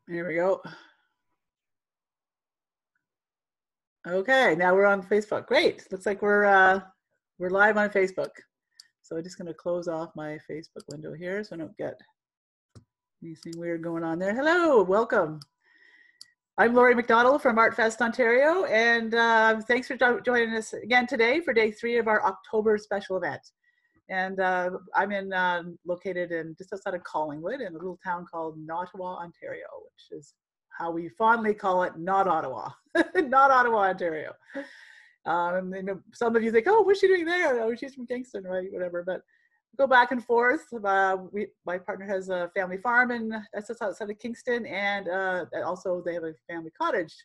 Here we go. Okay, now we're on Facebook. Great. Looks like we're live on Facebook. So I'm just going to close off my Facebook window here so I don't get anything weird going on there. Hello, welcome. I'm Lory MacDonald from Artfest Ontario, and thanks for joining us again today for day 3 of our October special event. And I'm located in just outside of Collingwood in a little town called Ottawa, Ontario, which is how we fondly call it, not Ottawa, not Ottawa, Ontario. Some of you think, oh, what's she doing there? Oh, she's from Kingston, right? Whatever. But go back and forth. My partner has a family farm, and that's just outside of Kingston, and also they have a family cottage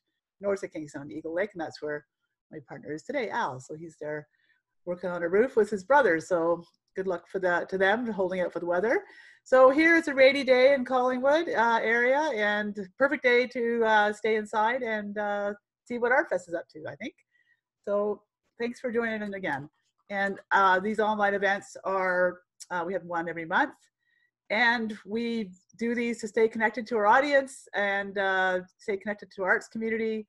north of Kingston on Eagle Lake, and that's where my partner is today, Al. So he's there working on a roof with his brother. So good luck for that to them, holding out for the weather. So here it's a rainy day in Collingwood area, and perfect day to stay inside and see what Artfest is up to, I think. So thanks for joining in again. And these online events are, we have one every month. And we do these to stay connected to our audience and stay connected to our arts community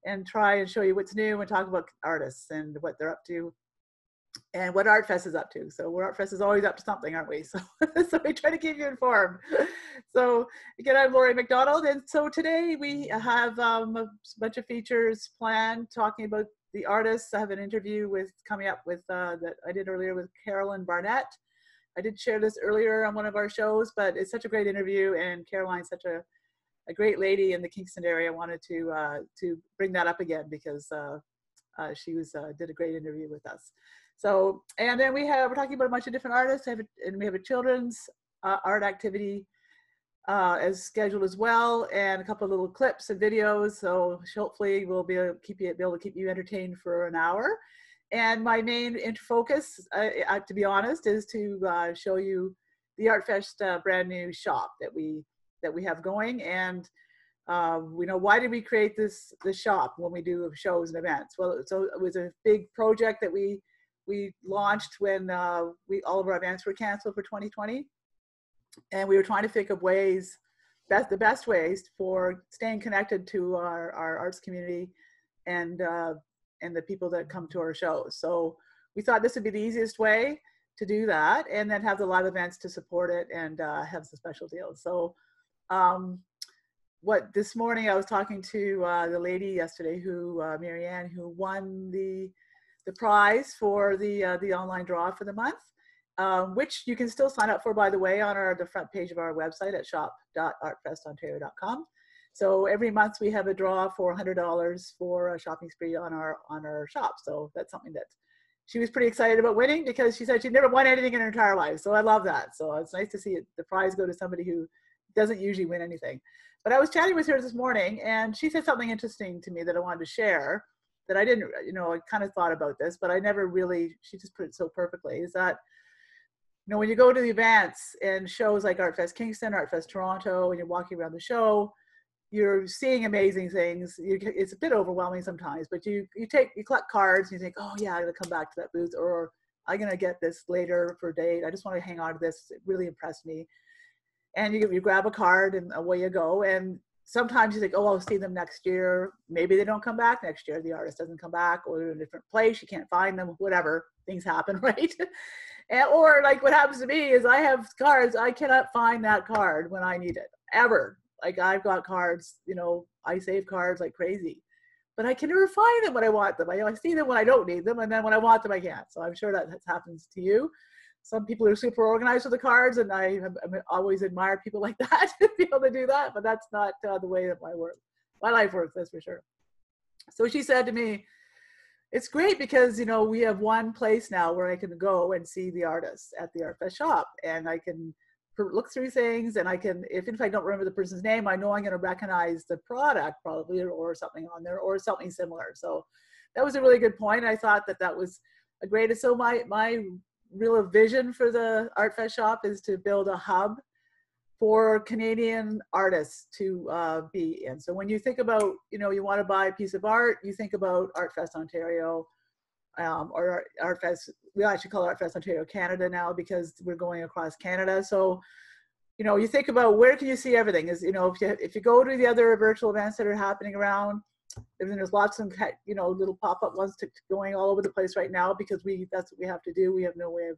and try and show you what's new and talk about artists and what they're up to and what Artfest is up to. So Artfest is always up to something, aren't we? So, so we try to keep you informed. So again, I'm Lory MacDonald. And so today we have a bunch of features planned talking about the artists. I have an interview coming up with that I did earlier with Carolyn Barnett. I did share this earlier on one of our shows, but it's such a great interview, and Caroline's such a great lady in the Kingston area. I wanted to bring that up again because she did a great interview with us. So, and then we're talking about a bunch of different artists, and we have a children's art activity as scheduled as well, and a couple of little clips and videos. So hopefully we'll be able to keep you entertained for an hour. And my main focus, to be honest, is to show you the Artfest brand new shop that we have going. And we know, why did we create this shop when we do shows and events? Well, so it was a big project that we launched when all of our events were canceled for 2020, and we were trying to think of ways, the best ways for staying connected to our arts community and the people that come to our shows. So we thought this would be the easiest way to do that, and then have the live events to support it and have some special deals. So this morning I was talking to the lady yesterday Marianne, who won the prize for the online draw for the month, which you can still sign up for, by the way, on the front page of our website at shop.artfestontario.com. So every month we have a draw for $100 for a shopping spree on our shop. So that's something that she was pretty excited about winning, because she said she'd never won anything in her entire life. So I love that. So it's nice to see the prize go to somebody who doesn't usually win anything. But I was chatting with her this morning, and she said something interesting to me that I wanted to share, that I didn't, I kind of thought about this, but I never really, she just put it so perfectly, is that, when you go to the events and shows like Artfest Kingston, Artfest Toronto, and you're walking around the show, you're seeing amazing things. It's a bit overwhelming sometimes, but you collect cards and you think, oh yeah, I'm gonna come back to that booth, or I'm gonna get this later for a date. I just want to hang on to this. It really impressed me. And you grab a card and away you go. And sometimes you think, oh, I'll see them next year. Maybe they don't come back next year. The artist doesn't come back, or they're in a different place. You can't find them, whatever. Things happen, right? Or like what happens to me is I have cards. I cannot find that card when I need it, ever. Like I've got cards, I save cards like crazy, but I can never find them when I want them. I see them when I don't need them, and then when I want them, I can't. So I'm sure that happens to you. Some people are super organized with the cards, and I always admire people like that to be able to do that, but that's not the way that my life works, that's for sure. So she said to me, it's great because, we have one place now where I can go and see the artists at the Artfest shop, and I can look through things, and I can, if I don't remember the person's name, I know I'm going to recognize the product probably, or something on there, or something similar. So that was a really good point. I thought that was a great, so my real vision for the Artfest shop is to build a hub for Canadian artists to be in. So when you think about, you want to buy a piece of art, you think about Artfest Ontario, or Artfest, we actually call it Artfest Ontario Canada now because we're going across Canada. So you know, you think about where can you see everything is, you know, if you go to the other virtual events that are happening around, and there's lots of, you know, little pop-up ones going all over the place right now because that's what we have to do. We have no way of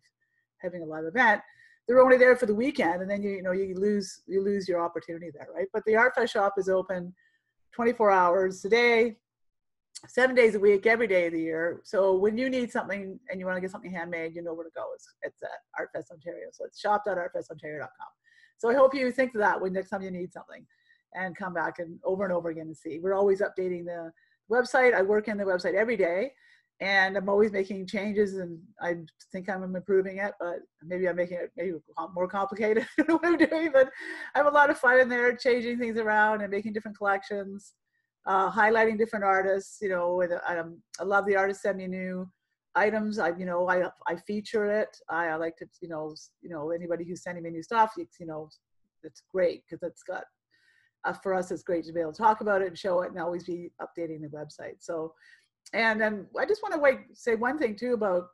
having a live event. They're only there for the weekend, and then you lose your opportunity there, right? But the Artfest shop is open 24 hours a day, 7 days a week, every day of the year. So when you need something and you want to get something handmade, you know where to go. It's at Artfest Ontario. So it's shop.artfestontario.com. So I hope you think of that when next time you need something, and come back and over again and see. We're always updating the website. I work in the website every day, and I'm always making changes, and I think I'm improving it, but maybe I'm making it maybe more complicated than what I'm doing. But I have a lot of fun in there, changing things around and making different collections, highlighting different artists. You know, I love the artists send me new items. I feature it. I like to, you know, anybody who's sending me new stuff, you know, it's great because it's got, for us, it's great to be able to talk about it and show it and always be updating the website. So, and then I just want to say one thing too about,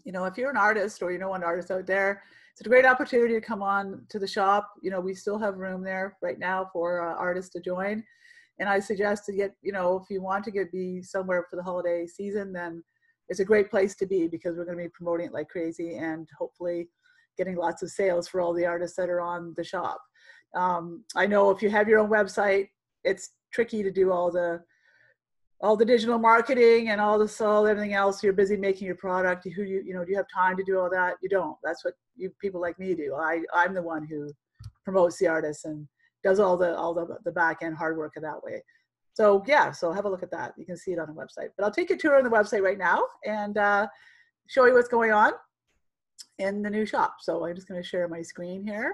you know, if you're an artist or you know an artist out there, it's a great opportunity to come on to the shop. You know, we still have room there right now for artists to join. And I suggest to get, you know, if you want to be somewhere for the holiday season, then it's a great place to be because we're going to be promoting it like crazy and hopefully getting lots of sales for all the artists that are on the shop. I know if you have your own website, it's tricky to do all the digital marketing and everything else. You're busy making your product. Do you have time to do all that? You don't. That's what people like me do. I'm the one who promotes the artists and does all the back end hard work in that way. So yeah, so have a look at that. You can see it on the website. But I'll take you tour on the website right now and show you what's going on in the new shop. So I'm just going to share my screen here.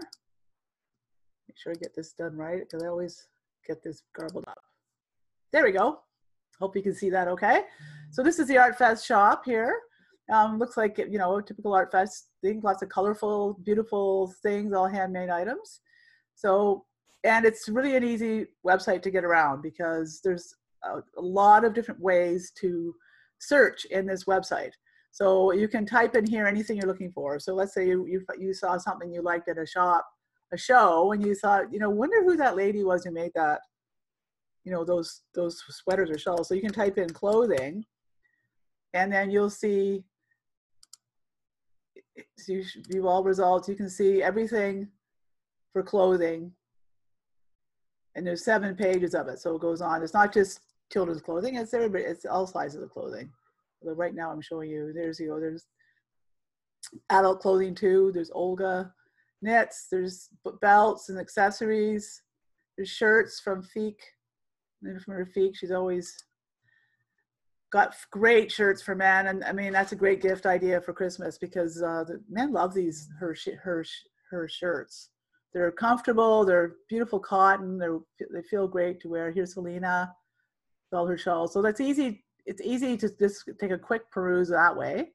Make sure I get this done right because I always get this garbled up. There we go. Hope you can see that okay. So this is the Artfest shop here. Looks like, you know, a typical Artfest thing, lots of colorful, beautiful things, all handmade items. So, and it's really an easy website to get around because there's a lot of different ways to search in this website. So you can type in here anything you're looking for. So let's say you saw something you liked at a show, and you thought, you know, wonder who that lady was who made that, you know, those sweaters or shawls. So you can type in clothing, and then you'll see, so you view all results. You can see everything for clothing, and there's 7 pages of it. So it goes on. It's not just children's clothing. It's everybody. It's all sizes of clothing. So right now I'm showing you. There's adult clothing too. There's Olga knits. There's belts and accessories. There's shirts from Feek. From her Feek, she's always got great shirts for men, and I mean that's a great gift idea for Christmas because the men love these her shirts. They're comfortable. They're beautiful cotton. They feel great to wear. Here's Celina with all her shawls. So that's easy. It's easy to just take a quick peruse that way.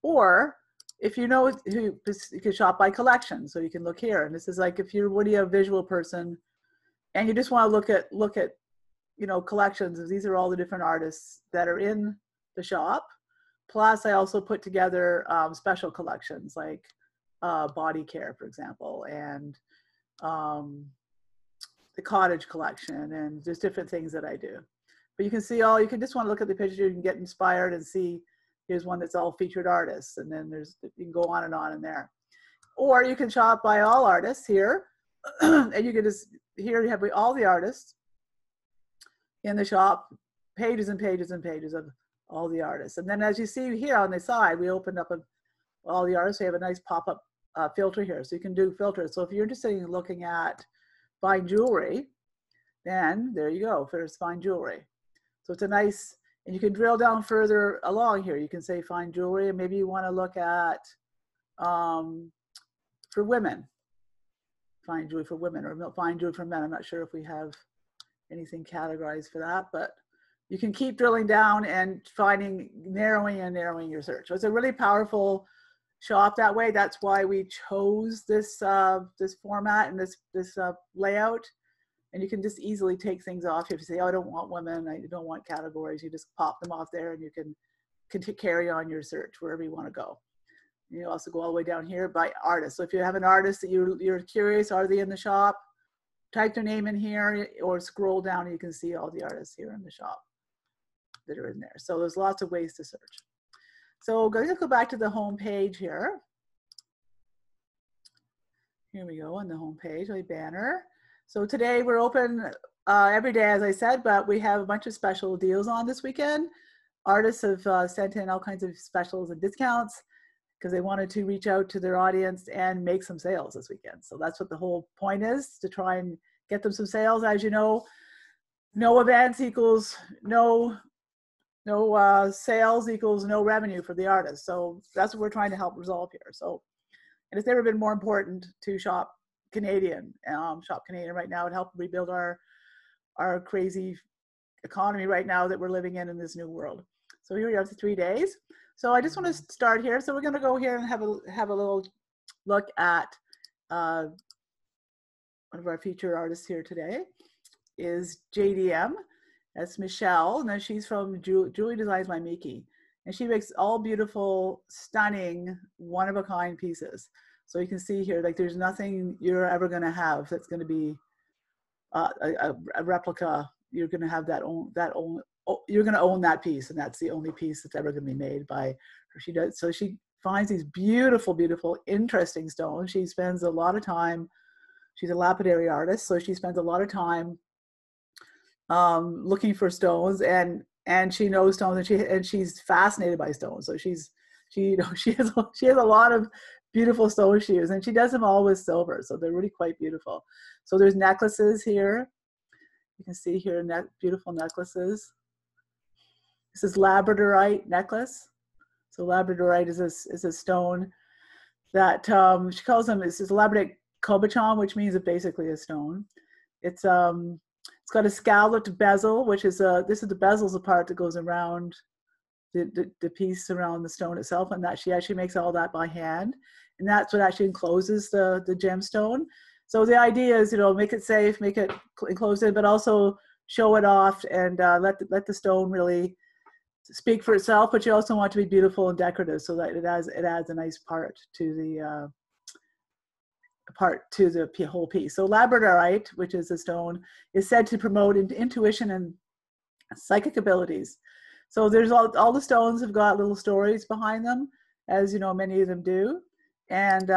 Or if you know, you can shop by collection. So you can look here, and this is like if you're a visual person, and you just want to look at you know, collections. These are all the different artists that are in the shop. Plus, I also put together special collections like body care, for example, and the cottage collection, and just different things that I do. But you can see you can just want to look at the picture, you can get inspired and see, here's one that's all featured artists, and then you can go on and in there. Or you can shop by all artists here, and you can here you have all the artists in the shop, pages and pages and pages of all the artists. And then as you see here on the side, we opened up all the artists. We have a nice pop-up filter here. So you can do filters. So if you're interested in looking at fine jewelry, then there you go, there's fine jewelry. So it's a nice, and you can drill down further along here. You can say fine jewelry, and maybe you want to look at, for women, fine jewelry for women, or fine jewelry for men. I'm not sure if we have anything categorized for that, but you can keep drilling down and narrowing your search. So it's a really powerful shop that way. That's why we chose this this format and this layout. And you can just easily take things off. If you say, oh, I don't want women, I don't want categories, you just pop them off there, and you can carry on your search wherever you want to go. You also go all the way down here by artist. So if you have an artist that you're curious, are they in the shop? Type their name in here or scroll down and you can see all the artists here in the shop that are in there. So there's lots of ways to search. So I'm going to go back to the home page here. Here we go on the home page, my banner. So today we're open every day, as I said, but we have a bunch of special deals on this weekend. Artists have sent in all kinds of specials and discounts because they wanted to reach out to their audience and make some sales this weekend. So that's what the whole point is, to try and get them some sales. As you know, no events equals no sales equals no revenue for the artist. So that's what we're trying to help resolve here. So, and it's never been more important to shop Canadian right now and help rebuild our crazy economy right now that we're living in this new world. So here we are for 3 days. So I just want to start here. So we're going to go here and have a little look at one of our featured artists here today is JDM. That's Michelle, and then she's from Jewelry Deisgns by Mikki. And she makes all beautiful, stunning, one-of-a-kind pieces. So you can see here, like there's nothing you're ever going to have that's going to be a replica. You're going to have you're going to own that piece, and that's the only piece that's ever going to be made by her. So she finds these beautiful, beautiful, interesting stones. She spends a lot of time. She's a lapidary artist, so she spends a lot of time looking for stones, and she knows stones, and she's fascinated by stones. So she has a lot of beautiful stones she uses, and she does them all with silver, so they're really quite beautiful. So there's necklaces here. You can see here beautiful necklaces. This is labradorite necklace. So labradorite is a stone that she calls them. This is labradorite cobochon, which means it's basically a stone. It's got a scalloped bezel, which is this is the bezel's the part that goes around the piece around the stone itself, and that she actually makes all that by hand, and that's what actually encloses the gemstone. So the idea is, make it safe, make it enclosed in, but also show it off and let the stone really speak for itself. But you also want it to be beautiful and decorative, so that it adds a nice part to the whole piece. So labradorite, which is a stone, is said to promote intuition and psychic abilities. So there's all the stones have got little stories behind them, as many of them do. And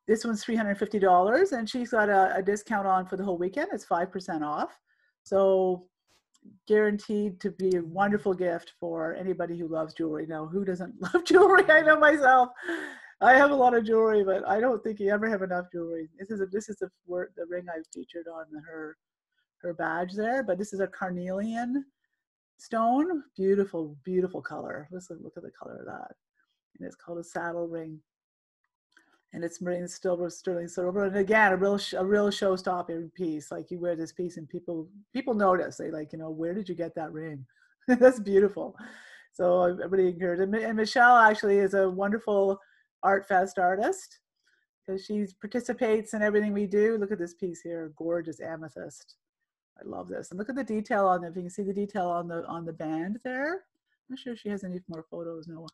this one's $350, and she's got a discount on for the whole weekend. It's 5% off. So guaranteed to be a wonderful gift for anybody who loves jewelry. Now, who doesn't love jewelry? I know myself. I have a lot of jewelry, but I don't think you ever have enough jewelry. This is the ring I featured on her badge there, but this is a carnelian stone. Beautiful, beautiful color. Let's look at the color of that. And it's called a saddle ring. And it's marine sterling silver. And again, a real show-stopping piece. Like you wear this piece and people notice. They where did you get that ring? That's beautiful. So everybody encouraged. And Michelle actually is a wonderful Artfest artist because she participates in everything we do. Look at this piece here, gorgeous amethyst. I love this. And look at the detail on it. If you can see the detail on the band there. I'm not sure if she has any more photos. No.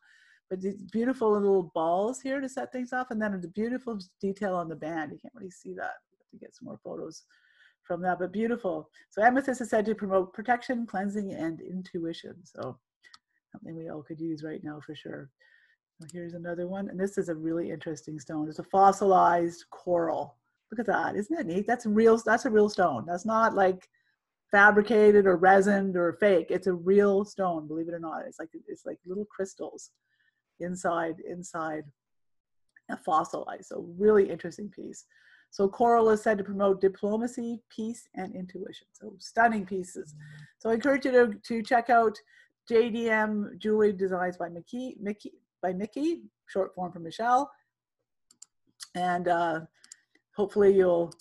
But these beautiful little balls here to set things off, and then the beautiful detail on the band. You can't really see that. You have to get some more photos from that, but beautiful. So amethyst is said to promote protection, cleansing, and intuition. So something we all could use right now for sure. So here's another one, and this is a really interesting stone. It's a fossilized coral. Look at that, isn't it neat? That's a real stone. That's not like fabricated or resined or fake. It's a real stone, believe it or not. It's like little crystals inside a fossilized. So really interesting piece. So coral is said to promote diplomacy, peace, and intuition. So stunning pieces. So I encourage you to check out JDM Jewelry Deisgns by Mikki, short form for Michelle. And hopefully you'll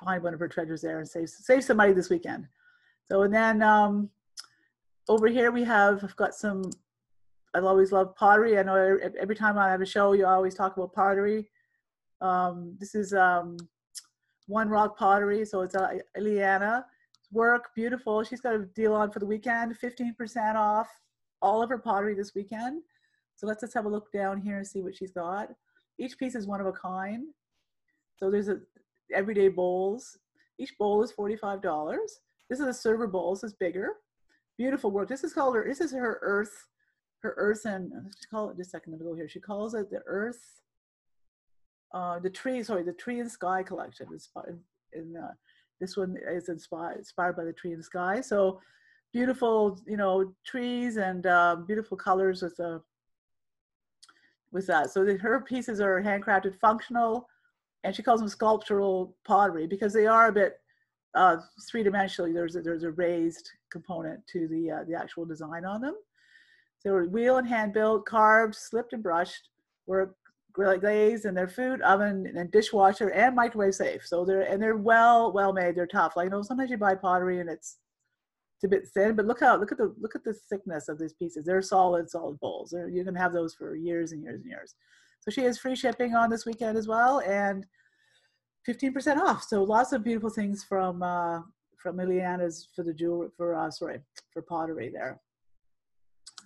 find one of her treasures there and save some money this weekend. So, and then over here I've got some, I've always loved pottery. I know every time I have a show, you always talk about pottery. This is One Rock Pottery. So it's Eliana work, beautiful. She's got a deal on for the weekend, 15% off all of her pottery this weekend. So let's just have a look down here and see what she's got. Each piece is one of a kind. So there's everyday bowls. Each bowl is $45. This is a silver bowl, so it's bigger. Beautiful work. This is called her, this is her earth and, let's call it just a second ago here. She calls it the earth, the tree and sky collection. This one is inspired by the tree and sky. So beautiful, you know, trees and beautiful colors with that. So her pieces are handcrafted, functional, and she calls them sculptural pottery because they are a bit three-dimensionally. There's a raised component to the actual design on them. So they're wheel and hand built, carved, slipped and brushed, were glazed, and they're food, oven, and dishwasher and microwave safe. So they're well made. They're tough. Like, you know, sometimes you buy pottery and it's a bit thin, but look at the thickness of these pieces. They're solid bowls. You can have those for years and years and years. So she has free shipping on this weekend as well, and 15% off. So lots of beautiful things from Liliana's for pottery there.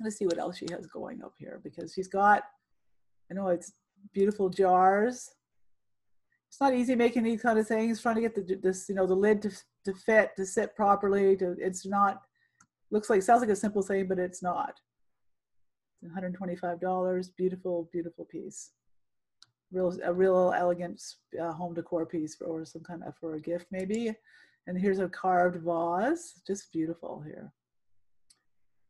Let's see what else she has going up here, because she's got, I know it's beautiful jars. It's not easy making these kind of things, trying to get the lid to fit, to sit properly. It's not, sounds like a simple thing, but it's not. $125, beautiful piece. A real elegant home decor piece or some kind of, for a gift maybe. And here's a carved vase, just beautiful here.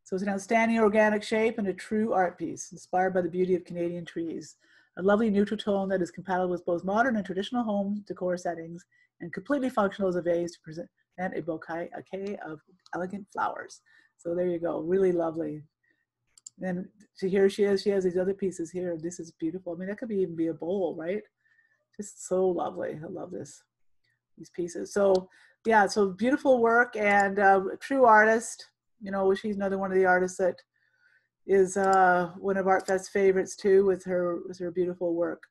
So it's an outstanding organic shape and a true art piece, inspired by the beauty of Canadian trees. A lovely neutral tone that is compatible with both modern and traditional home decor settings, and completely functional as a vase to present a bouquet of elegant flowers. So there you go, really lovely. And here she has these other pieces here. This is beautiful. I mean, that could even be a bowl, right? Just so lovely. I love these pieces. So yeah, so beautiful work, and true artist. You know, she's another one of the artists that is one of Artfest's favorites too, with her beautiful work.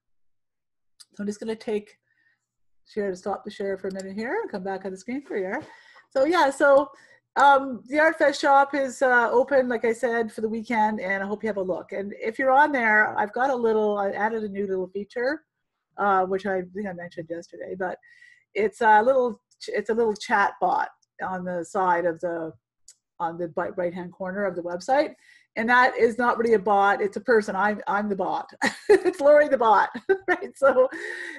So I'm just going to stop the share for a minute here and come back on the screen for you. So yeah, so the Artfest shop is open, like I said, for the weekend, and I hope you have a look. And if you're on there, I added a new little feature, which I think I mentioned yesterday, but it's a little chat bot on the side of on the right-hand corner of the website. And that is not really a bot, it's a person. I'm the bot. It's Lory the bot, right? So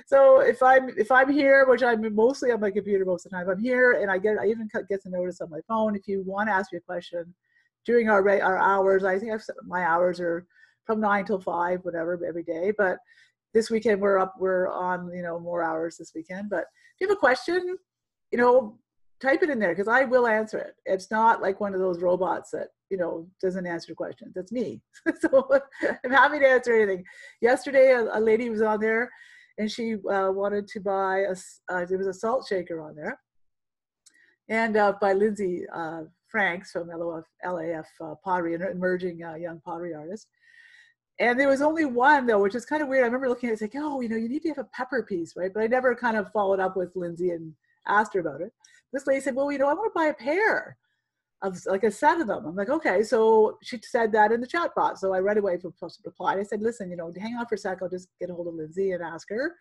if I'm here, which I'm mostly on my computer most of the time, I'm here, and I even get the notice on my phone. If you want to ask me a question during our hours, I think my hours are from 9 till 5, whatever, every day. But this weekend we're on, you know, more hours this weekend. But if you have a question, you know, type it in there, because I will answer it. It's not like one of those robots that, you know, doesn't answer questions. That's me. So I'm happy to answer anything. Yesterday, a lady was on there, and she wanted to buy there was a salt shaker on there, and by Lindsay Franks from LAF Pottery, an emerging young pottery artist. And there was only one though, which is kind of weird. I remember looking at it, it's like, oh, you know, you need to have a pepper piece, right? But I never kind of followed up with Lindsay and asked her about it. This lady said, well, you know, I want to buy a pair of, like, a set of them. I'm like, okay. So she said that in the chat box. So I right away replied. I said, listen, you know, hang on for a sec. I'll just get a hold of Lindsay and ask her.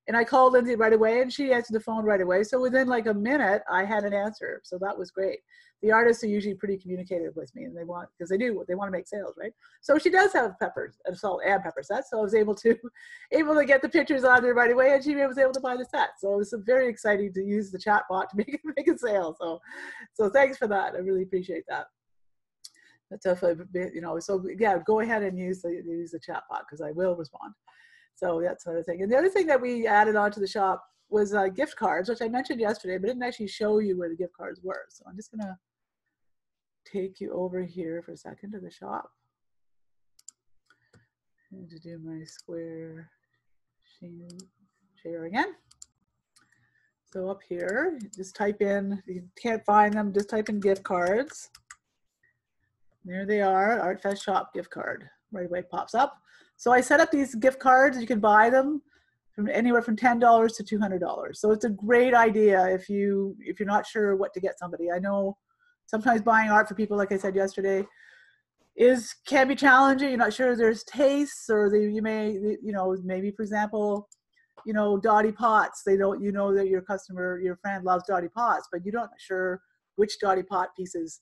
And I called Lindsay right away, and she answered the phone right away. So within like a minute, I had an answer. So that was great. The artists are usually pretty communicative with me, and they want to make sales, right? So she does have peppers and salt and pepper sets. So I was able to get the pictures on there right away, and she was able to buy the set. So it was very exciting to use the chat bot to make a sale. So thanks for that. I really appreciate that. That's definitely, you know, so yeah, go ahead and use the chat bot, because I will respond. So that's another thing. And the other thing that we added onto the shop was gift cards, which I mentioned yesterday, but didn't actually show you where the gift cards were. So I'm just gonna take you over here for a second to the shop. And to do my square share again. So up here, just type in, if you can't find them, just type in gift cards. There they are, Artfest Shop gift card. Right away pops up. So I set up these gift cards. You can buy them from anywhere from $10 to $200. So it's a great idea if you're not sure what to get somebody. I know sometimes buying art for people, like I said yesterday, can be challenging. You're not sure there's tastes, or you may, you know, maybe for example, you know, dotty pots. They don't, you know, that your customer, your friend loves dotty pots, but you're not sure which dotty pot pieces,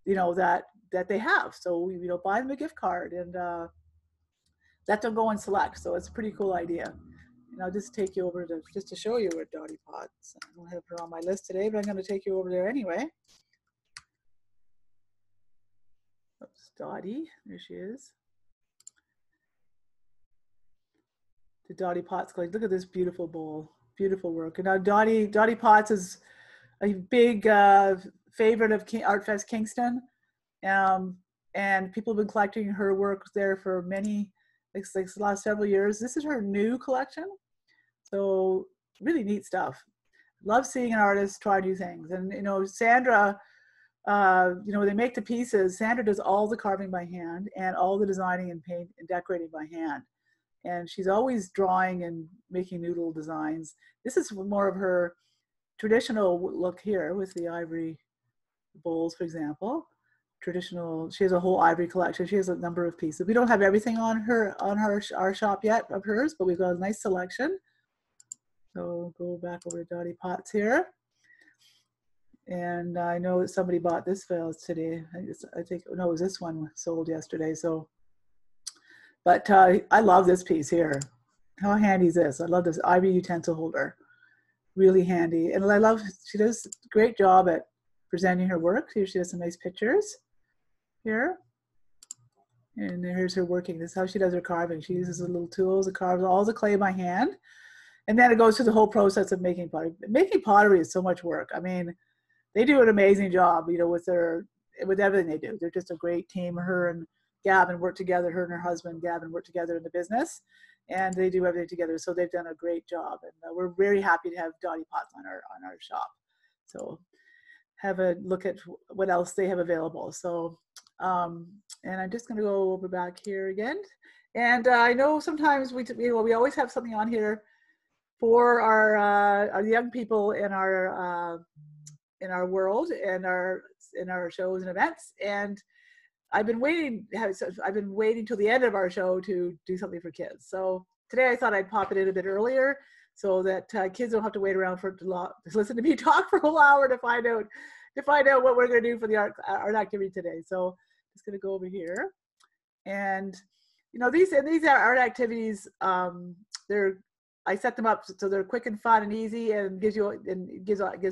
you know, that they have. So, you know, buy them a gift card and let them go and select. So it's a pretty cool idea. And I'll just take you over to, just to show you where dotty pots. I don't have her on my list today, but I'm going to take you over there anyway. Oops, Dottie, there she is. The Dottie Potts collection. Look at this beautiful bowl, beautiful work. And now Dottie Potts is a big favorite of Artfest Kingston, and people have been collecting her work there for many, like the last several years. This is her new collection, so really neat stuff. Love seeing an artist try new things. And you know, Sandra, you know, they make the pieces. Sandra does all the carving by hand and all the designing and paint and decorating by hand. And she's always drawing and making noodle designs. This is more of her traditional look here with the ivory bowls, for example. Traditional, she has a whole ivory collection. She has a number of pieces. We don't have everything on our shop yet of hers, but we've got a nice selection. So go back over to Dottie Potts here. And I know that somebody bought this vase today. I think, no, it was this one sold yesterday. So, but I love this piece here. How handy is this? I love this ivory utensil holder. Really handy. And I love, she does a great job at presenting her work. Here she has some nice pictures here. And here's her working. This is how she does her carving. She uses the little tools to carve all the clay by hand. And then it goes through the whole process of making pottery. Making pottery is so much work. I mean, they do an amazing job, you know, with everything they do. They're just a great team. Her and Gavin work together. Her and her husband, Gavin, work together in the business, and they do everything together. So they've done a great job, and we're very happy to have Dottie Potts on our shop. So have a look at what else they have available. So, and I'm just going to go over back here again. And I know sometimes we always have something on here for our young people in our world and in our shows and events. And I've been waiting till the end of our show to do something for kids. So today I thought I'd pop it in a bit earlier so that kids don't have to wait around to listen to me talk for a whole hour to find out what we're going to do for the art activity today. So I'm just going to go over here, and you know, these art activities, I set them up so they're quick and fun and easy, and gives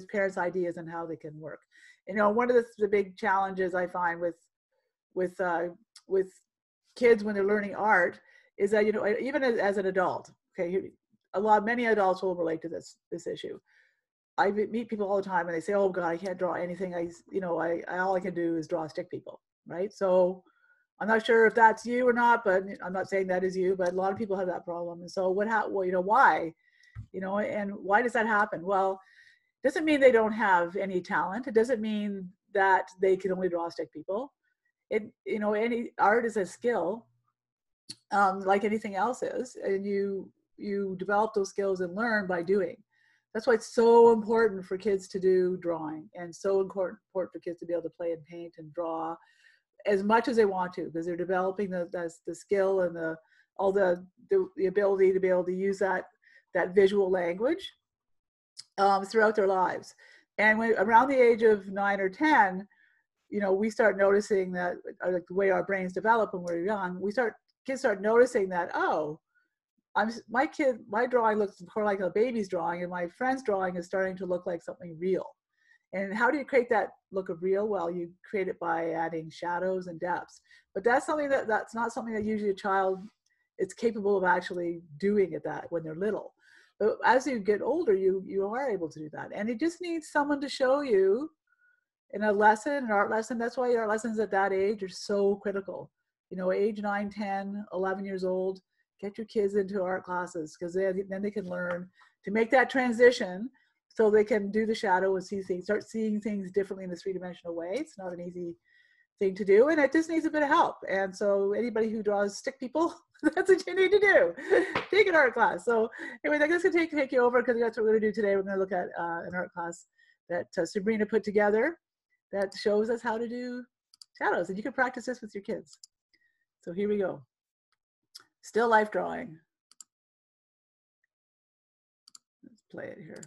parents ideas on how they can work. You know, one of the big challenges I find with kids when they're learning art is that, you know, even as an adult, okay, many adults will relate to this issue. I meet people all the time and they say, "Oh God, I can't draw anything. All I can do is draw stick people," right? So I'm not sure if that's you or not, but I'm not saying that is you, but a lot of people have that problem. And so you know, why? You know, and why does that happen? Well, it doesn't mean they don't have any talent. It doesn't mean that they can only draw stick people. You know, any art is a skill, like anything else is, and you develop those skills and learn by doing. That's why it's so important for kids to do drawing, and so important for kids to be able to play and paint and draw as much as they want to, because they're developing the skill and the ability to be able to use that visual language throughout their lives. And when around the age of 9 or 10, you know, we start noticing that, like the way our brains develop when we're young, kids start noticing that, oh, my drawing looks more like a baby's drawing, and my friend's drawing is starting to look like something real. And how do you create that look of real? Well, you create it by adding shadows and depths. But that's not something that usually a child is capable of actually doing when they're little. But as you get older, you are able to do that. And it just needs someone to show you in an art lesson. That's why art lessons at that age are so critical. You know, age 9, 10, 11 years old, get your kids into art classes, because then they can learn to make that transition, so they can do the shadow and start seeing things differently in a three-dimensional way. It's not an easy thing to do, and it just needs a bit of help. And so anybody who draws stick people, that's what you need to do. Take an art class. So anyway, I'm just going to take you over, because that's what we're going to do today. We're going to look at an art class that Sabrina put together that shows us how to shadows, and you can practice this with your kids. So here we go. Still life drawing. Let's play it here.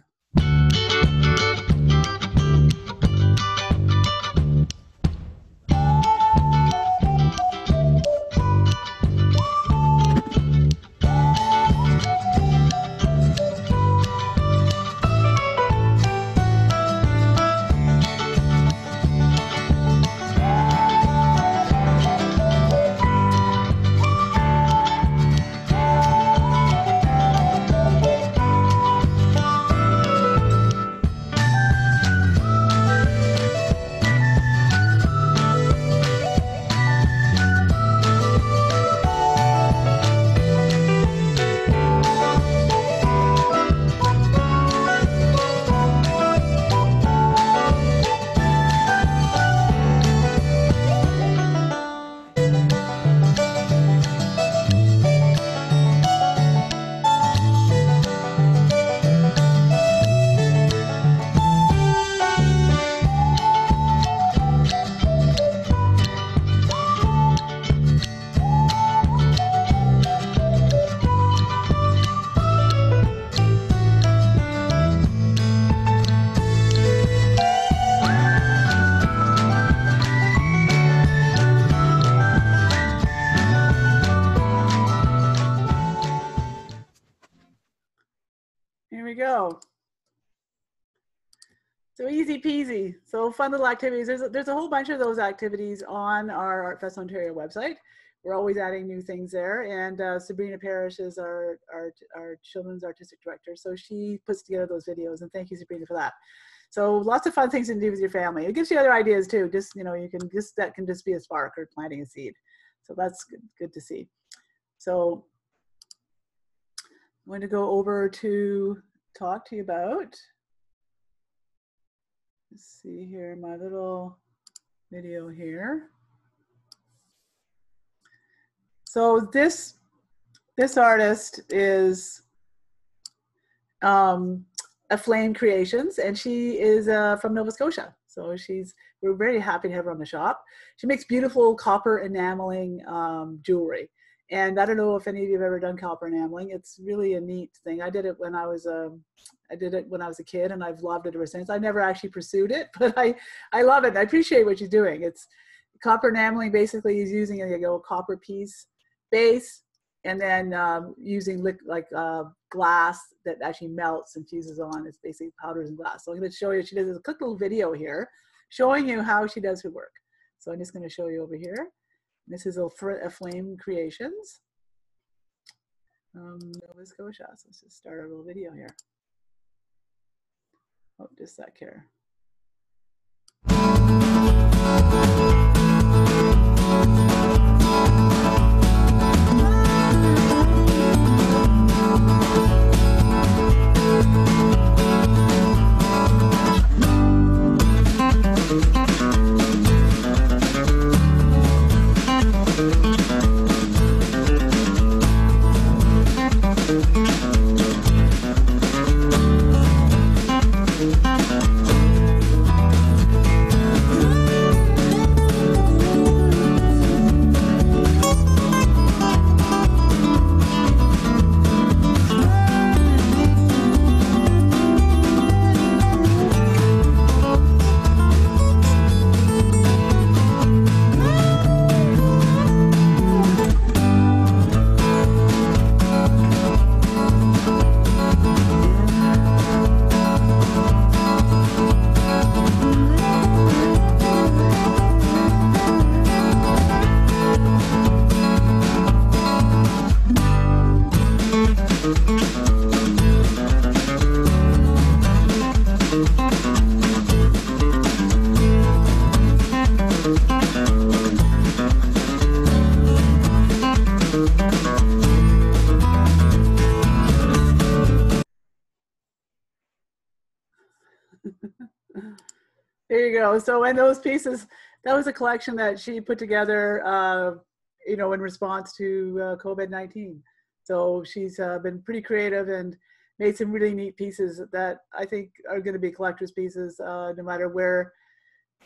Go. So easy peasy. So fun little activities. There's a whole bunch of those activities on our Artfest Ontario website. We're always adding new things there. And Sabrina Parrish is our children's artistic director. So she puts together those videos, and thank you, Sabrina, for that. So lots of fun things to do with your family. It gives you other ideas too. Just, you know, that can just be a spark or planting a seed. So that's good to see. So I'm going to go over to talk to you about, let's see here, my little video here. So this artist is AFlame Creations, and she is from Nova Scotia. So we're very happy to have her on the shop. She makes beautiful copper enameling jewelry. And I don't know if any of you have ever done copper enameling. It's really a neat thing. I did it when I was a kid, and I've loved it ever since. I never actually pursued it, but I love it. I appreciate what she's doing. It's copper enameling. Basically, is using a copper piece base, and then using glass that actually melts and fuses on. It's basically powders and glass. So I'm going to show you. She does a quick little video here, showing you how she does her work. So I'm just going to show you over here. This is AFlame Creations, Nova Scotia. So let's just start our little video here. Oh, just a sec here. There you go. So, and those pieces, that was a collection that she put together, you know, in response to COVID-19. So she's been pretty creative and made some really neat pieces that I think are going to be collector's pieces, no matter where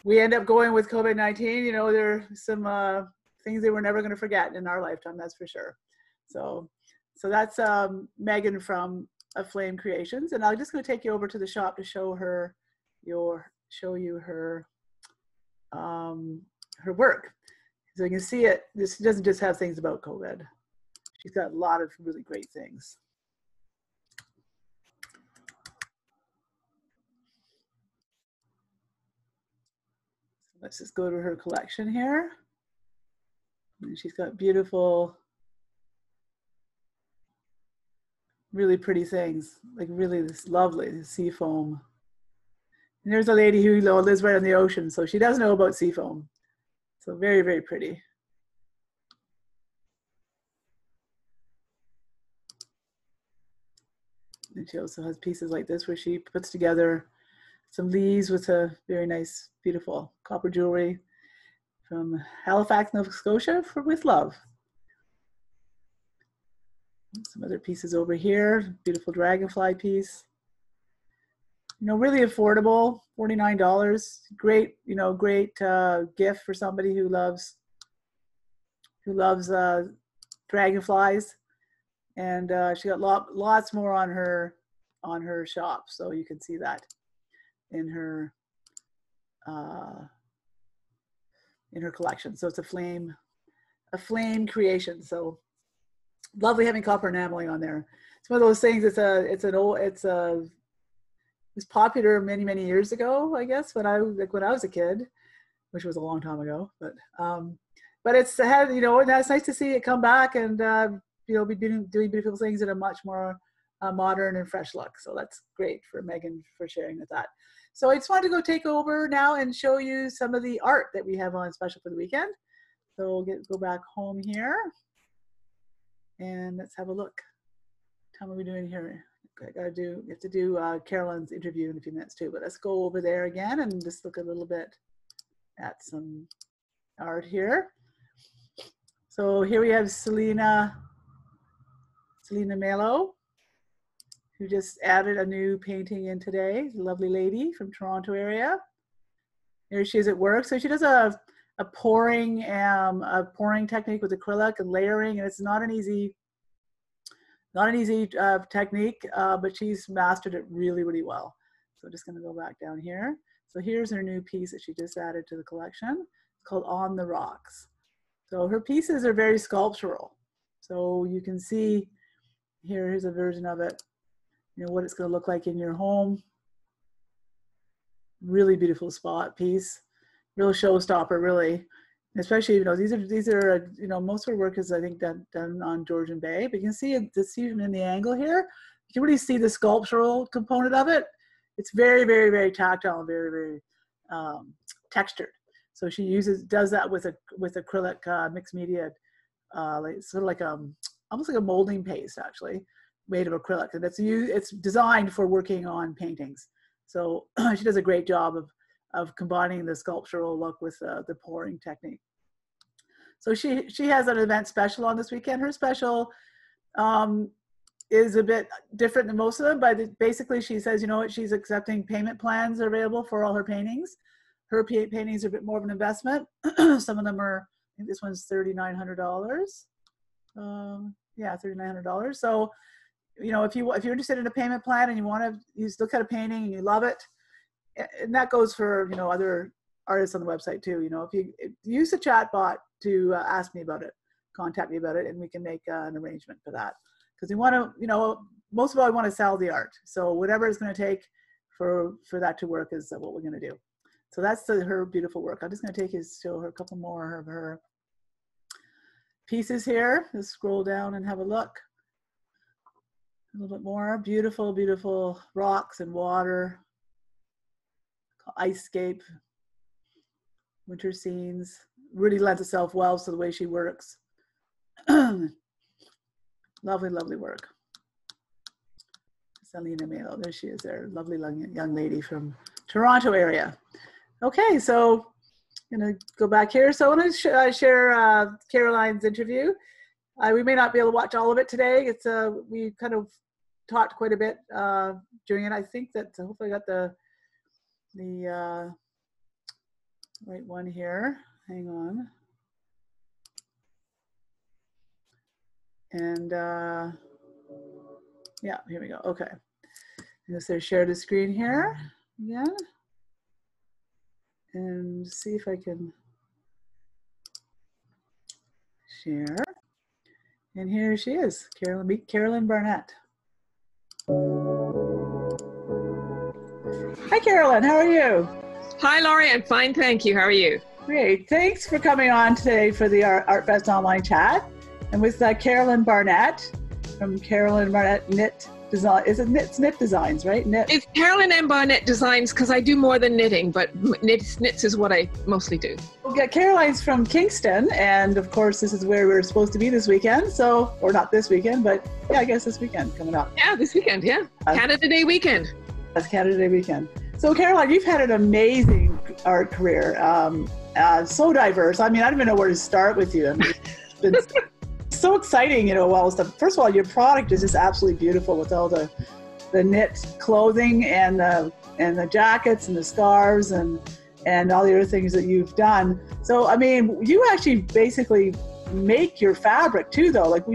we end up going with COVID-19. You know, there are some things that we're never going to forget in our lifetime, that's for sure. So that's Megan from AFlame Creations, and I'm just going to take you over to the shop to show her show you her work. So you can see it. This doesn't just have things about COVID. She's got a lot of really great things. Let's just go to her collection here. And she's got beautiful, really pretty things, like really this lovely sea foam. And there's a lady who lives right on the ocean, so she does know about sea foam. So very, very pretty. And she also has pieces like this where she puts together some leaves with a very nice, beautiful copper jewelry from Halifax, Nova Scotia with love. Some other pieces over here, beautiful dragonfly piece. You know, really affordable, $49. Great, you know, great gift for somebody who loves dragonflies. And she got lots more on her shop, so you can see that in her collection. So it's AFlame Creations. So lovely having copper enameling on there. It's one of those things. It was popular many years ago, I guess, when I was a kid, which was a long time ago. But it's had, you know, and that's nice to see it come back and you know, be doing beautiful things in a much more modern and fresh look. So that's great for Megan for sharing with that. So I just wanted to go take over now and show you some of the art that we have on special for the weekend. So we'll go back home here and let's have a look. Tell me what we're doing here. We have to do Carolyn's interview in a few minutes too, but let's go over there again and just look a little bit at some art here. So here we have Celina Melo, who just added a new painting in today. Lovely lady from Toronto area. Here she is at work. So she does a pouring technique with acrylic and layering, and it's not an easy technique, but she's mastered it really well. So just gonna go back down here. So here's her new piece that she just added to the collection. It's called On the Rocks. So her pieces are very sculptural. So you can see here's a version of it, you know, what it's gonna look like in your home. Really beautiful spot piece, real showstopper, really. Especially, you know, these are you know, most of her work is, I think, done on Georgian Bay, but you can see it even in the angle here. You can really see the sculptural component of it. It's very tactile and very textured. So she does that with acrylic mixed media, like sort of like almost like a molding paste, actually, made of acrylic, and it's designed for working on paintings. So she does a great job of combining the sculptural look with the pouring technique. So she has an event special on this weekend. Her special is a bit different than most of them, but basically she says, you know what, she's accepting payment plans are available for all her paintings. Her paintings are a bit more of an investment. Some of them are, I think this one's $3,900. Yeah, $3,900. So, you know, if you're interested in a payment plan and you look at a painting and you love it, and that goes for, you know, other artists on the website too. You know, if you use the chat bot to ask me about it, contact me about it, and we can make an arrangement for that. Because we want to, you know, most of all, I want to sell the art. So whatever it's going to take for that to work is what we're going to do. So that's her beautiful work. I'm just going to show her a couple more of her pieces here. Let's scroll down and have a look. A little bit more. Beautiful rocks and water. Ice scape. Winter scenes. Really lends itself well to the way she works. Lovely work. Celina Melo, there she is there. Lovely young lady from Toronto area. Okay, so I'm gonna go back here. So I want to share Caroline's interview. We may not be able to watch all of it today. We kind of talked quite a bit during it. I think that hopefully I got the right one here. Hang on. And yeah, here we go. Okay. I'm going to share the screen here again. And see if I can share. And here she is, Carolyn Barnett. Hi, Carolyn. How are you? Hi, Lory. I'm fine, thank you. How are you? Great. Thanks for coming on today for the Artfest online chat. And with Carolyn Barnett from Carolyn Barnett Knit Design. Is it Knit Designs, right? Knit. It's Carolyn M. Barnett Designs because I do more than knitting, but knits is what I mostly do. Okay, Caroline's from Kingston, and of course this is where we're supposed to be this weekend. So, or not this weekend, but yeah, I guess this weekend coming up. Yeah, this weekend, yeah. Canada Day weekend. That's Canada Day weekend. So Caroline, you've had an amazing art career, so diverse. I mean, I don't even know where to start with you. I mean, it's been so exciting, you know, all stuff. First of all, your product is just absolutely beautiful with all the knit clothing and the jackets and the scarves and all the other things that you've done. So, I mean, you actually basically make your fabric too, though. Like,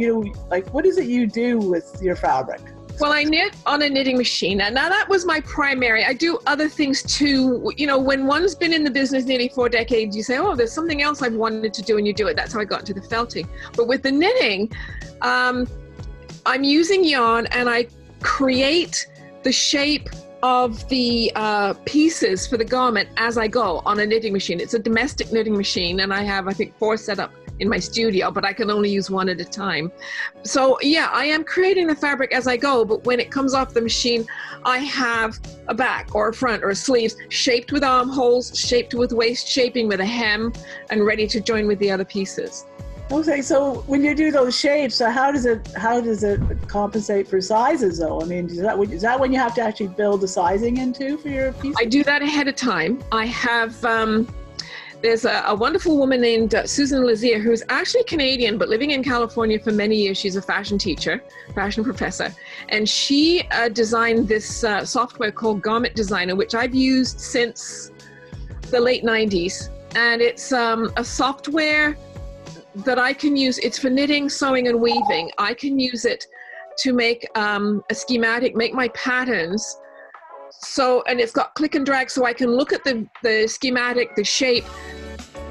what is it you do with your fabric? Well, I knit on a knitting machine. Now that was my primary. I do other things too. You know, when one's been in the business nearly 4 decades, you say, oh, there's something else I've wanted to do, and you do it. That's how I got into the felting. But with the knitting, I'm using yarn and I create the shape of the pieces for the garment as I go on a knitting machine. It's a domestic knitting machine, and I have, I think, 4 set up in my studio, but I can only use 1 at a time. So yeah, I am creating the fabric as I go, but when it comes off the machine, I have a back or a front or a sleeves shaped with armholes, shaped with waist shaping with a hem, and ready to join with the other pieces. Okay, so when you do those shapes, so how does it compensate for sizes though? I mean, is that when you have to actually build the sizing into for your piece? I do that ahead of time. I have there's a wonderful woman named Susan Lazier, who's actually Canadian, but living in California for many years. She's a fashion teacher, fashion professor. And she designed this software called Garment Designer, which I've used since the late 90s. And it's a software that I can use. It's for knitting, sewing, and weaving. I can use it to make a schematic, make my patterns. So, and it's got click and drag, so I can look at the schematic, the shape,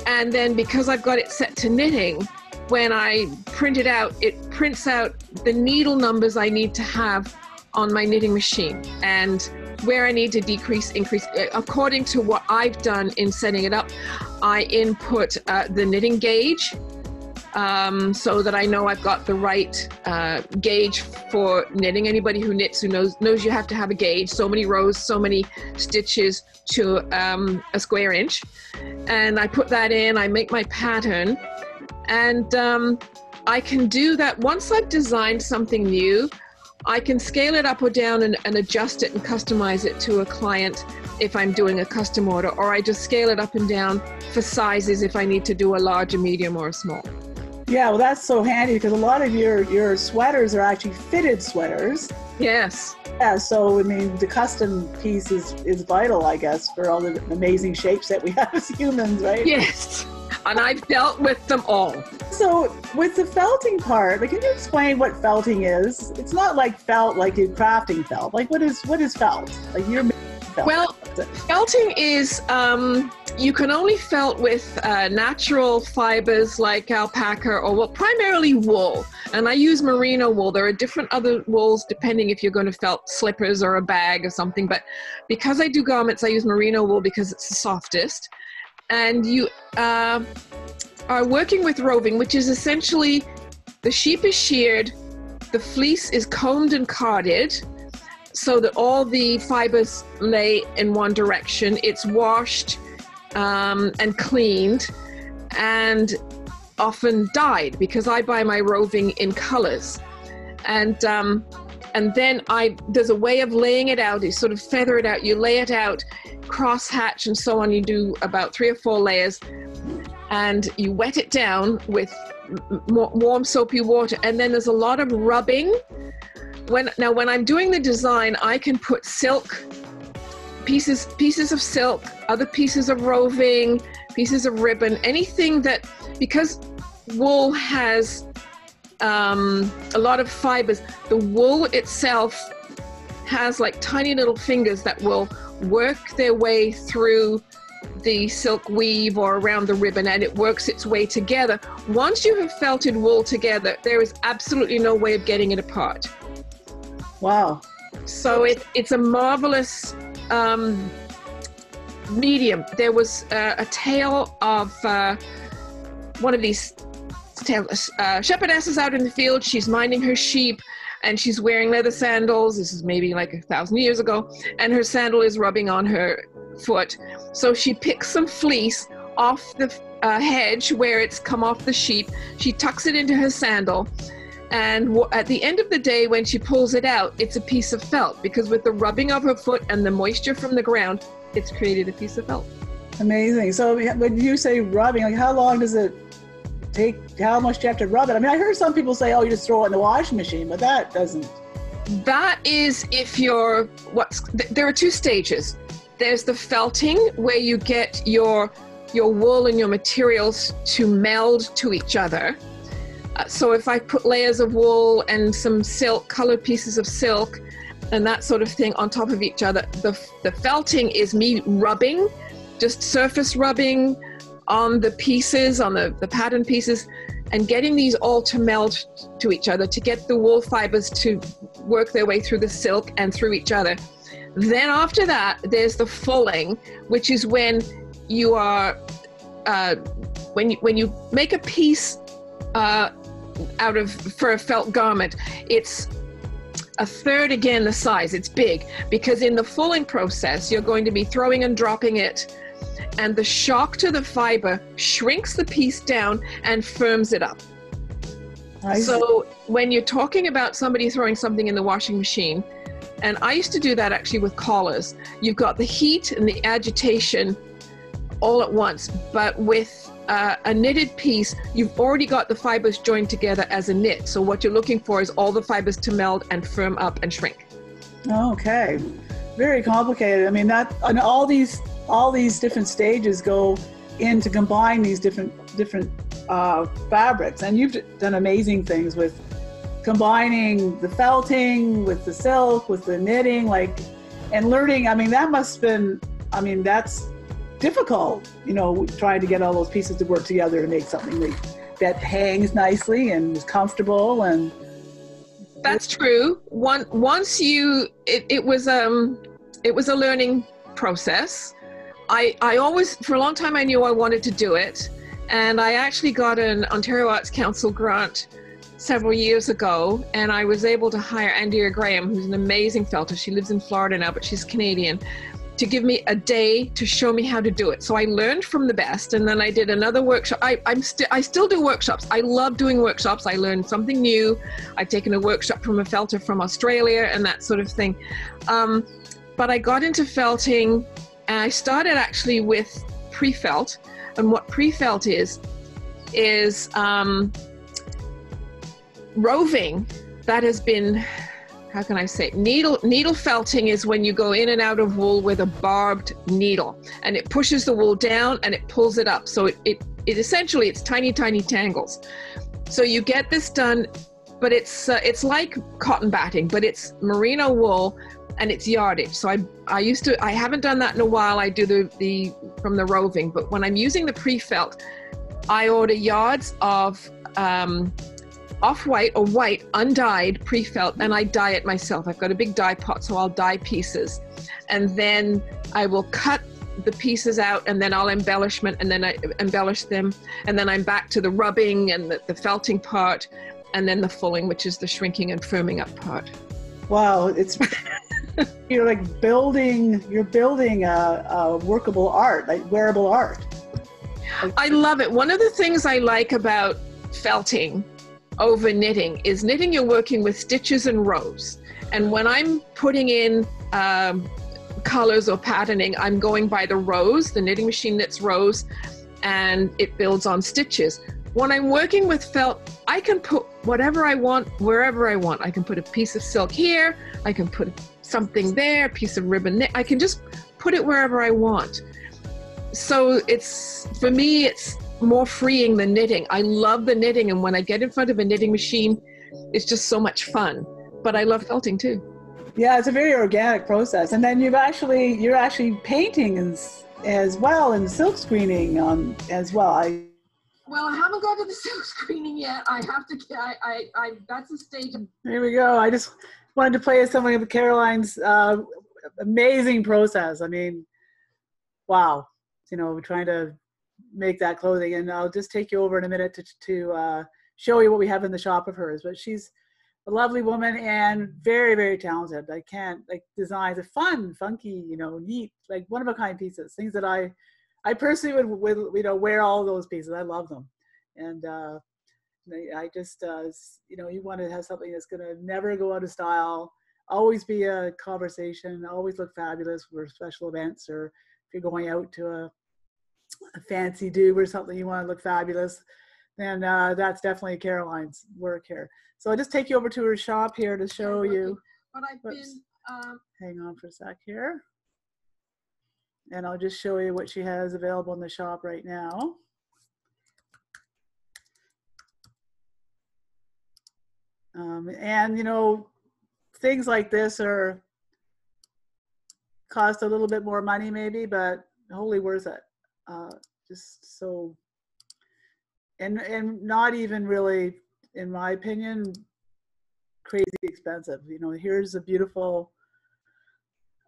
and then because I've got it set to knitting, when I print it out, it prints out the needle numbers I need to have on my knitting machine and where I need to decrease, increase. According to what I've done in setting it up, I input the knitting gauge, so that I know I've got the right gauge for knitting. Anybody who knits who knows you have to have a gauge, so many rows, so many stitches to a square inch. And I put that in, I make my pattern, and I can do that. Once I've designed something new, I can scale it up or down and adjust it and customize it to a client if I'm doing a custom order, or I just scale it up and down for sizes if I need to do a large, a medium, or a small. Yeah, well, that's so handy because a lot of your sweaters are actually fitted sweaters. Yes. Yeah, so I mean, the custom piece is vital, I guess, for all the amazing shapes that we have as humans, right? Yes, and I've dealt with them all. So with the felting part, like, can you explain what felting is? It's not like felt, like you're crafting felt. Like, what is felt? Like, you're making felt. Well, felting is, you can only felt with natural fibers like alpaca or, well, primarily wool. And I use merino wool. There are different other wools depending if you're going to felt slippers or a bag or something. But because I do garments, I use merino wool because it's the softest. And you are working with roving, which is essentially the sheep is sheared, the fleece is combed and carded, so that all the fibers lay in one direction. It's washed and cleaned and often dyed, because I buy my roving in colors. And then there's a way of laying it out. You sort of feather it out. You lay it out, cross hatch and so on. You do about 3 or 4 layers, and you wet it down with warm soapy water. And then there's a lot of rubbing. When I'm doing the design, I can put silk, pieces of silk, other pieces of roving, pieces of ribbon, anything that, because wool has a lot of fibers, the wool itself has like tiny little fingers that will work their way through the silk weave or around the ribbon, and it works its way together. Once you have felted wool together, there is absolutely no way of getting it apart. Wow. So it's a marvelous medium. There was a tale of one of these shepherdesses out in the field. She's minding her sheep, and she's wearing leather sandals. This is maybe like 1,000 years ago, and her sandal is rubbing on her foot. So she picks some fleece off the hedge where it's come off the sheep. She tucks it into her sandal, and at the end of the day, when she pulls it out, it's a piece of felt, because with the rubbing of her foot and the moisture from the ground, it's created a piece of felt. Amazing. So when you say rubbing, like how long does it take? How much do you have to rub it? I mean, I heard some people say, oh, you just throw it in the washing machine, but that doesn't. That is if you're, there are two stages. There's the felting, where you get your wool and your materials to meld to each other. So if I put layers of wool and some silk, colored pieces of silk, and that sort of thing on top of each other, the felting is me rubbing, just surface rubbing on the pieces, on the pattern pieces, and getting these all to meld to each other to get the wool fibers to work their way through the silk and through each other. Then after that, there's the fulling, which is when you are, when you make a piece for a felt garment, it's a third again the size. It's big, because in the fulling process, you're going to be throwing and dropping it, and the shock to the fiber shrinks the piece down and firms it up. So when you're talking about somebody throwing something in the washing machine, and I used to do that actually with collars, you've got the heat and the agitation all at once, but with a knitted piece, you've already got the fibers joined together as a knit. So what you're looking for is all the fibers to meld and firm up and shrink. Okay, very complicated. I mean, that, and all these different stages go in to combine these different fabrics, and you've done amazing things with combining the felting with the silk, with the knitting, like, and learning. I mean, that must have been, I mean, that's difficult, you know, trying to get all those pieces to work together to make something that hangs nicely and is comfortable. And that's true. Once you, it was a learning process. I always, for a long time, I knew I wanted to do it, and I actually got an Ontario Arts Council grant several years ago, and I was able to hire Andrea Graham, who's an amazing felter. She lives in Florida now, but she's Canadian, to give me a day to show me how to do it. So I learned from the best, and then I did another workshop. I still do workshops. I love doing workshops. I learned something new. I've taken a workshop from a felter from Australia and that sort of thing. But I got into felting, and I started actually with pre-felt. And what pre-felt is roving that has been, how can I say, needle felting is when you go in and out of wool with a barbed needle, and it pushes the wool down and it pulls it up. So it essentially, it's tiny tangles. So you get this done, but it's like cotton batting, but it's merino wool and it's yardage. So I haven't done that in a while. I do the from the roving, but when I'm using the pre-felt, I order yards of off-white or white undyed pre-felt, and I dye it myself. I've got a big dye pot, so I'll dye pieces, and then I will cut the pieces out, and then I'll embellish them, and then I'm back to the rubbing and the felting part, and then the fulling, which is the shrinking and firming up part. Wow, it's you're like building a workable art, like wearable art. I love it. One of the things I like about felting over knitting is knitting, you're working with stitches and rows, and when I'm putting in colors or patterning, I'm going by the rows. The knitting machine knits rows and it builds on stitches. When I'm working with felt, I can put whatever I want wherever I want. I can put a piece of silk here, I can put something there, a piece of ribbon there. I can just put it wherever I want. So it's, for me, it's more freeing than knitting. I love the knitting, and when I get in front of a knitting machine, it's just so much fun. But I love felting too. Yeah, it's a very organic process. And then you're actually painting as well, and silk screening as well. Well, I haven't got to the silk screening yet. I have to, that's a stage. There we go. I just wanted to play something of Caroline's amazing process. I mean, wow. You know, trying to make that clothing. And I'll just take you over in a minute to show you what we have in the shop of hers. But she's a lovely woman and very, very talented. I can't, like, designs are fun, funky, you know, neat, like one-of-a-kind pieces, things that I personally would you know, wear all those pieces. I love them. And I just, you know, you want to have something that's going to never go out of style, always be a conversation, always look fabulous for special events, or if you're going out to a fancy do or something, you want to look fabulous, then that's definitely Caroline's work here. So I'll just take you over to her shop here to show you. But I've been, hang on for a sec here. And I'll just show you what she has available in the shop right now. And you know, things like this cost a little bit more money maybe, but wholly worth it. Just so, and not even really, in my opinion, crazy expensive. You know, here's a beautiful,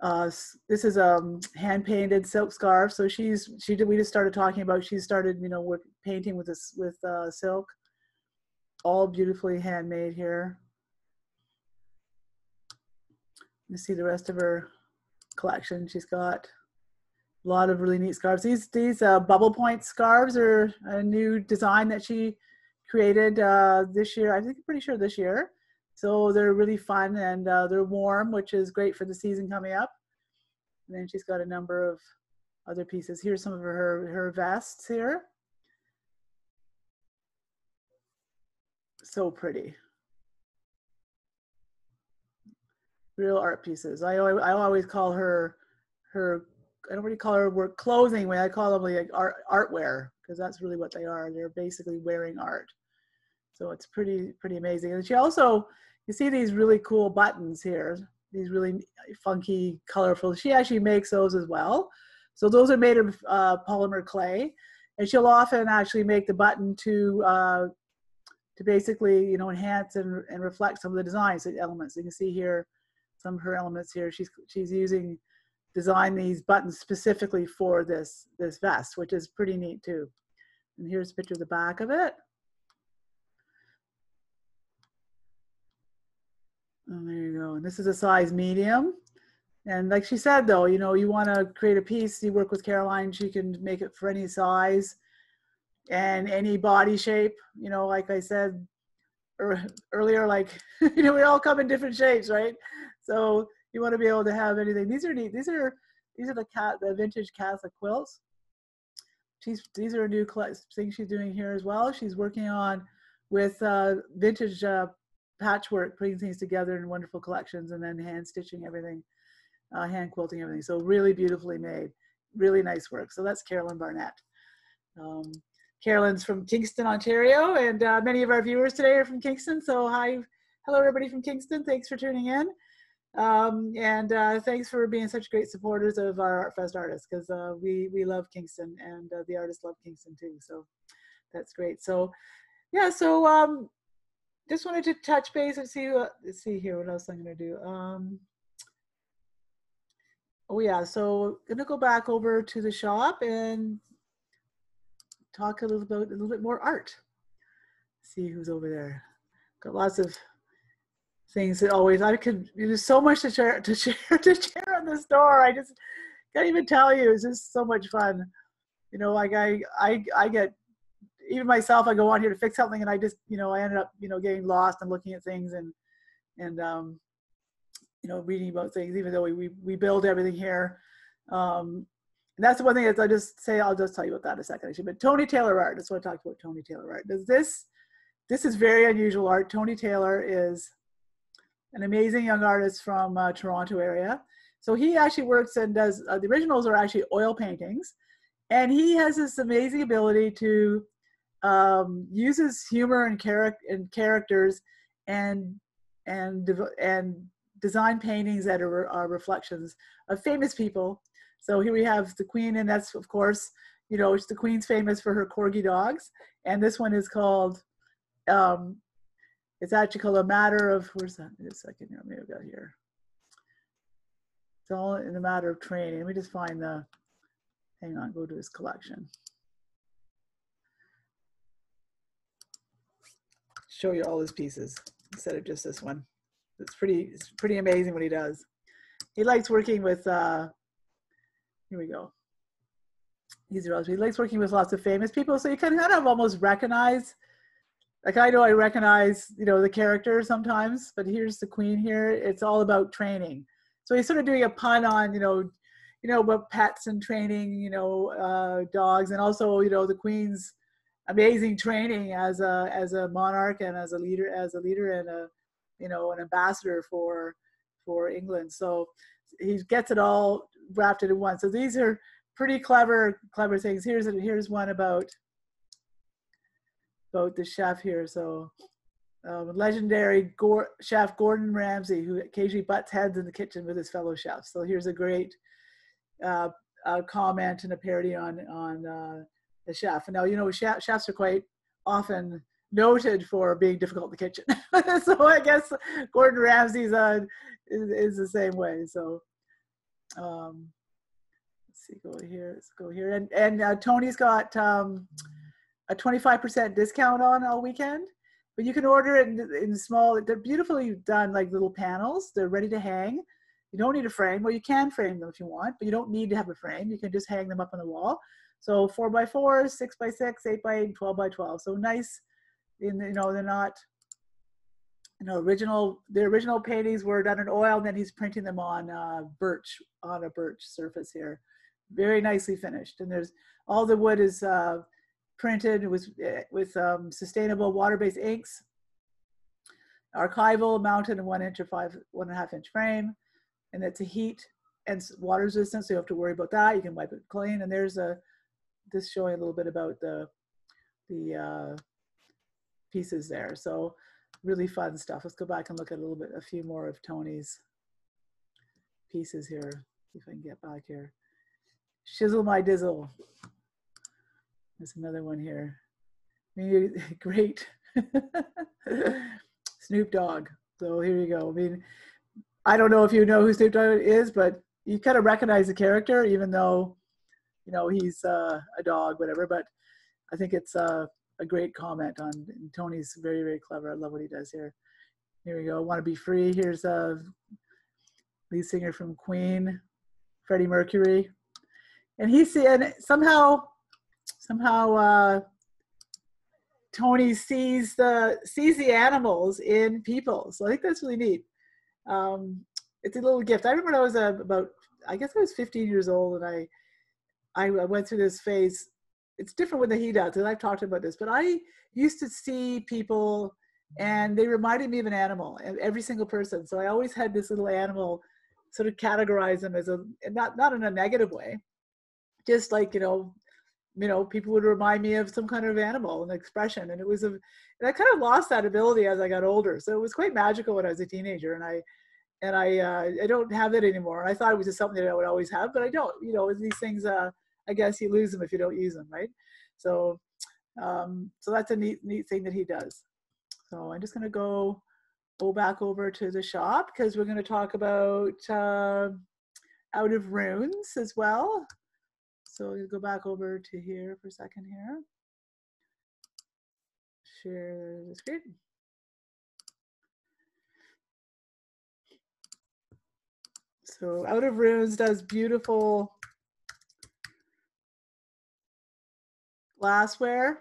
this is a hand painted silk scarf. So we just started talking about, she started, you know, with painting with this, with silk, all beautifully handmade here. You see the rest of her collection. She's got a lot of really neat scarves. These bubble point scarves are a new design that she created this year. I'm pretty sure this year. So they're really fun, and they're warm, which is great for the season coming up. And then she's got a number of other pieces. Here's some of her vests here. So pretty. Real art pieces. I always call her, I don't really call her work clothing, when I call them like artwear, because that's really what they are. They're basically wearing art. So it's pretty amazing. And she also, you see these really cool buttons here, these really funky, colorful. She actually makes those as well. So those are made of polymer clay, and she'll often actually make the button to basically, you know, enhance and reflect some of the designs elements. You can see here some of her elements here. She's design these buttons specifically for this vest, which is pretty neat too. And here's a picture of the back of it. Oh, there you go. And this is a size medium. And like she said, though, you know, you want to create a piece, you work with Caroline, she can make it for any size and any body shape. You know, like I said earlier, like, you know, we all come in different shapes, right? So you want to be able to have anything. These are neat. These are the vintage Catholic quilts. These are a new thing she's doing here as well. She's working on with vintage patchwork, putting things together in wonderful collections, and then hand stitching everything, hand quilting everything. So really beautifully made, really nice work. So that's Carolyn Barnett. Carolyn's from Kingston, Ontario, and many of our viewers today are from Kingston. So hello everybody from Kingston. Thanks for tuning in. Thanks for being such great supporters of our Artfest artists, because we love Kingston, and the artists love Kingston too. So that's great. So yeah, so just wanted to touch base and see let's see here what else I'm going to do. Oh yeah, so I'm gonna go back over to the shop and talk a little bit more art. See who's over there. Got lots of things that always there's so much to share on the store. I just can't even tell you. It's just so much fun. You know, like I get, even myself, I go on here to fix something, and I just, you know, I ended up, you know, getting lost and looking at things and you know, reading about things, even though we build everything here. And that's the one thing that I'll just tell you about that in a second, actually. But Tony Taylor art, that's what I talked about, Tony Taylor art. This is very unusual art. Tony Taylor is an amazing young artist from Toronto area. So he actually works and does, the originals are actually oil paintings. And he has this amazing ability to use his humor and characters and design paintings that are reflections of famous people. So here we have the Queen, and that's, of course, you know, the Queen's famous for her corgi dogs. And this one is called, it's actually called A Matter of, where's that? Wait a second here, maybe I've got here. It's all in a matter of training. Let me just find the, hang on, go to his collection. Show you all his pieces instead of just this one. It's pretty amazing what he does. He likes working with, here we go. He likes working with lots of famous people, so you can kind of almost recognize, like I know I recognize, you know, the character sometimes, but here's the Queen here. It's all about training. So he's sort of doing a pun on, you know, about pets and training, you know, dogs, and also, you know, the Queen's amazing training as a monarch and as a leader and a, you know, an ambassador for England. So he gets it all wrapped into one. So these are pretty clever things. Here's one about the chef here. So legendary chef Gordon Ramsay, who occasionally butts heads in the kitchen with his fellow chefs. So here's a great comment and a parody on the chef. And now, you know, chefs are quite often noted for being difficult in the kitchen. So I guess Gordon Ramsay's is the same way. So let's see, let's go here. And Tony's got a 25% discount on all weekend, but you can order it in small, they're beautifully done, like little panels. They're ready to hang. You don't need a frame. Well, you can frame them if you want, but you don't need to have a frame. You can just hang them up on the wall. So 4x4, 6x6, 8x8, and 12x12. So nice. You know, they're not, you know, the original paintings were done in oil, and then he's printing them on a birch surface here. Very nicely finished. And there's all the wood is printed with sustainable water-based inks. Archival, mounted in 1 inch or 1.5 inch frame. And it's a heat and water resistant, so you don't have to worry about that. You can wipe it clean. And there's this showing a little bit about the pieces there. So really fun stuff. Let's go back and look at a few more of Tony's pieces here. See if I can get back here. Shizzle my dizzle. There's another one here. Great. Snoop Dogg. So here you go. I mean, I don't know if you know who Snoop Dogg is, but you kind of recognize the character, even though, you know, he's a dog, whatever. But I think it's a great comment on Tony's very, very clever. I love what he does here. Here we go. Want to Be Free. Here's a lead singer from Queen, Freddie Mercury. And somehow Tony sees the animals in people. So I think that's really neat. It's a little gift. I remember when I was about, I guess I was 15 years old, and I went through this phase. It's different than he does, and I've talked about this, but I used to see people and they reminded me of an animal, every single person. So I always had this little animal, sort of categorize them as not in a negative way, just like, you know, people would remind me of some kind of animal and expression. And and I kind of lost that ability as I got older. So it was quite magical when I was a teenager, and I don't have that anymore. And I thought it was just something that I would always have, but I don't. You know, these things, I guess you lose them if you don't use them, right? So, so that's a neat thing that he does. So I'm just going to go back over to the shop, because we're going to talk about Out of Runes as well. So we'll go back over to here for a second here. Share the screen. So Out of Runes does beautiful glassware.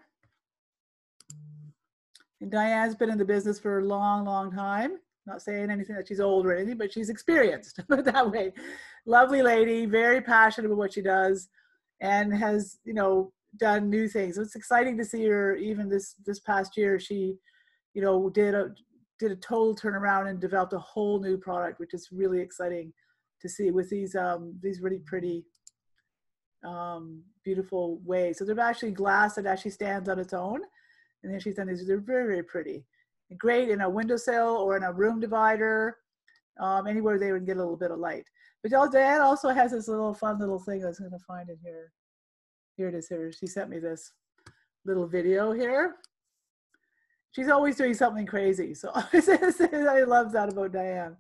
And Diane's been in the business for a long, long time. Not saying anything that she's old or anything, but she's experienced, put it that way. Lovely lady, very passionate about what she does, and has, you know, done new things. So it's exciting to see her. Even this past year, she, you know, did a total turnaround and developed a whole new product, which is really exciting to see with these really pretty beautiful ways. So they're actually glass that actually stands on its own. And then she's done these, they're very, very pretty. Great in a windowsill or in a room divider, anywhere they would get a little bit of light. But Diane also has this little fun little thing I was going to find in here. Here it is here. She sent me this little video here. She's always doing something crazy. So I love that about Diane.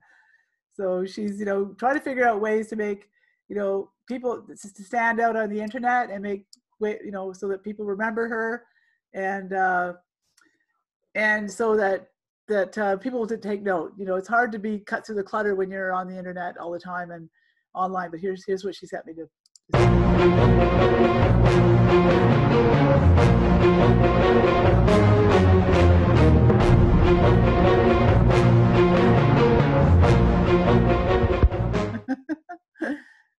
So she's, you know, trying to figure out ways to make, you know, people to stand out on the internet and make, you know, so that people remember her, and so that people to take note. You know, it's hard to be cut through the clutter when you're on the internet all the time and online. But here's what she sent me to.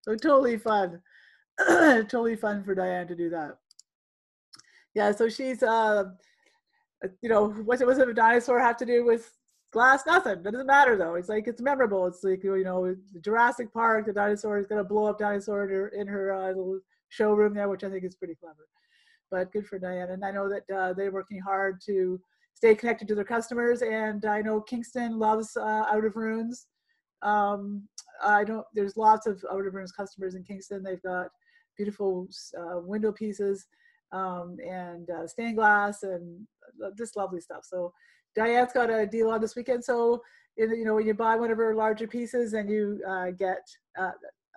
So totally fun. Totally fun for Diane to do that. Yeah, so she's you know, what's a dinosaur have to do with glass? Nothing. That doesn't matter though. It's like, it's memorable. It's like, you know, Jurassic Park, the dinosaur is going to blow up dinosaur in her little showroom there, which I think is pretty clever. But good for Diane. And I know that they're working hard to stay connected to their customers. And I know Kingston loves Out of Runes. There's lots of Out of Runes customers in Kingston. They've got beautiful window pieces and stained glass and just lovely stuff. So Diane's got a deal on this weekend. So, you know, when you buy one of her larger pieces, then you get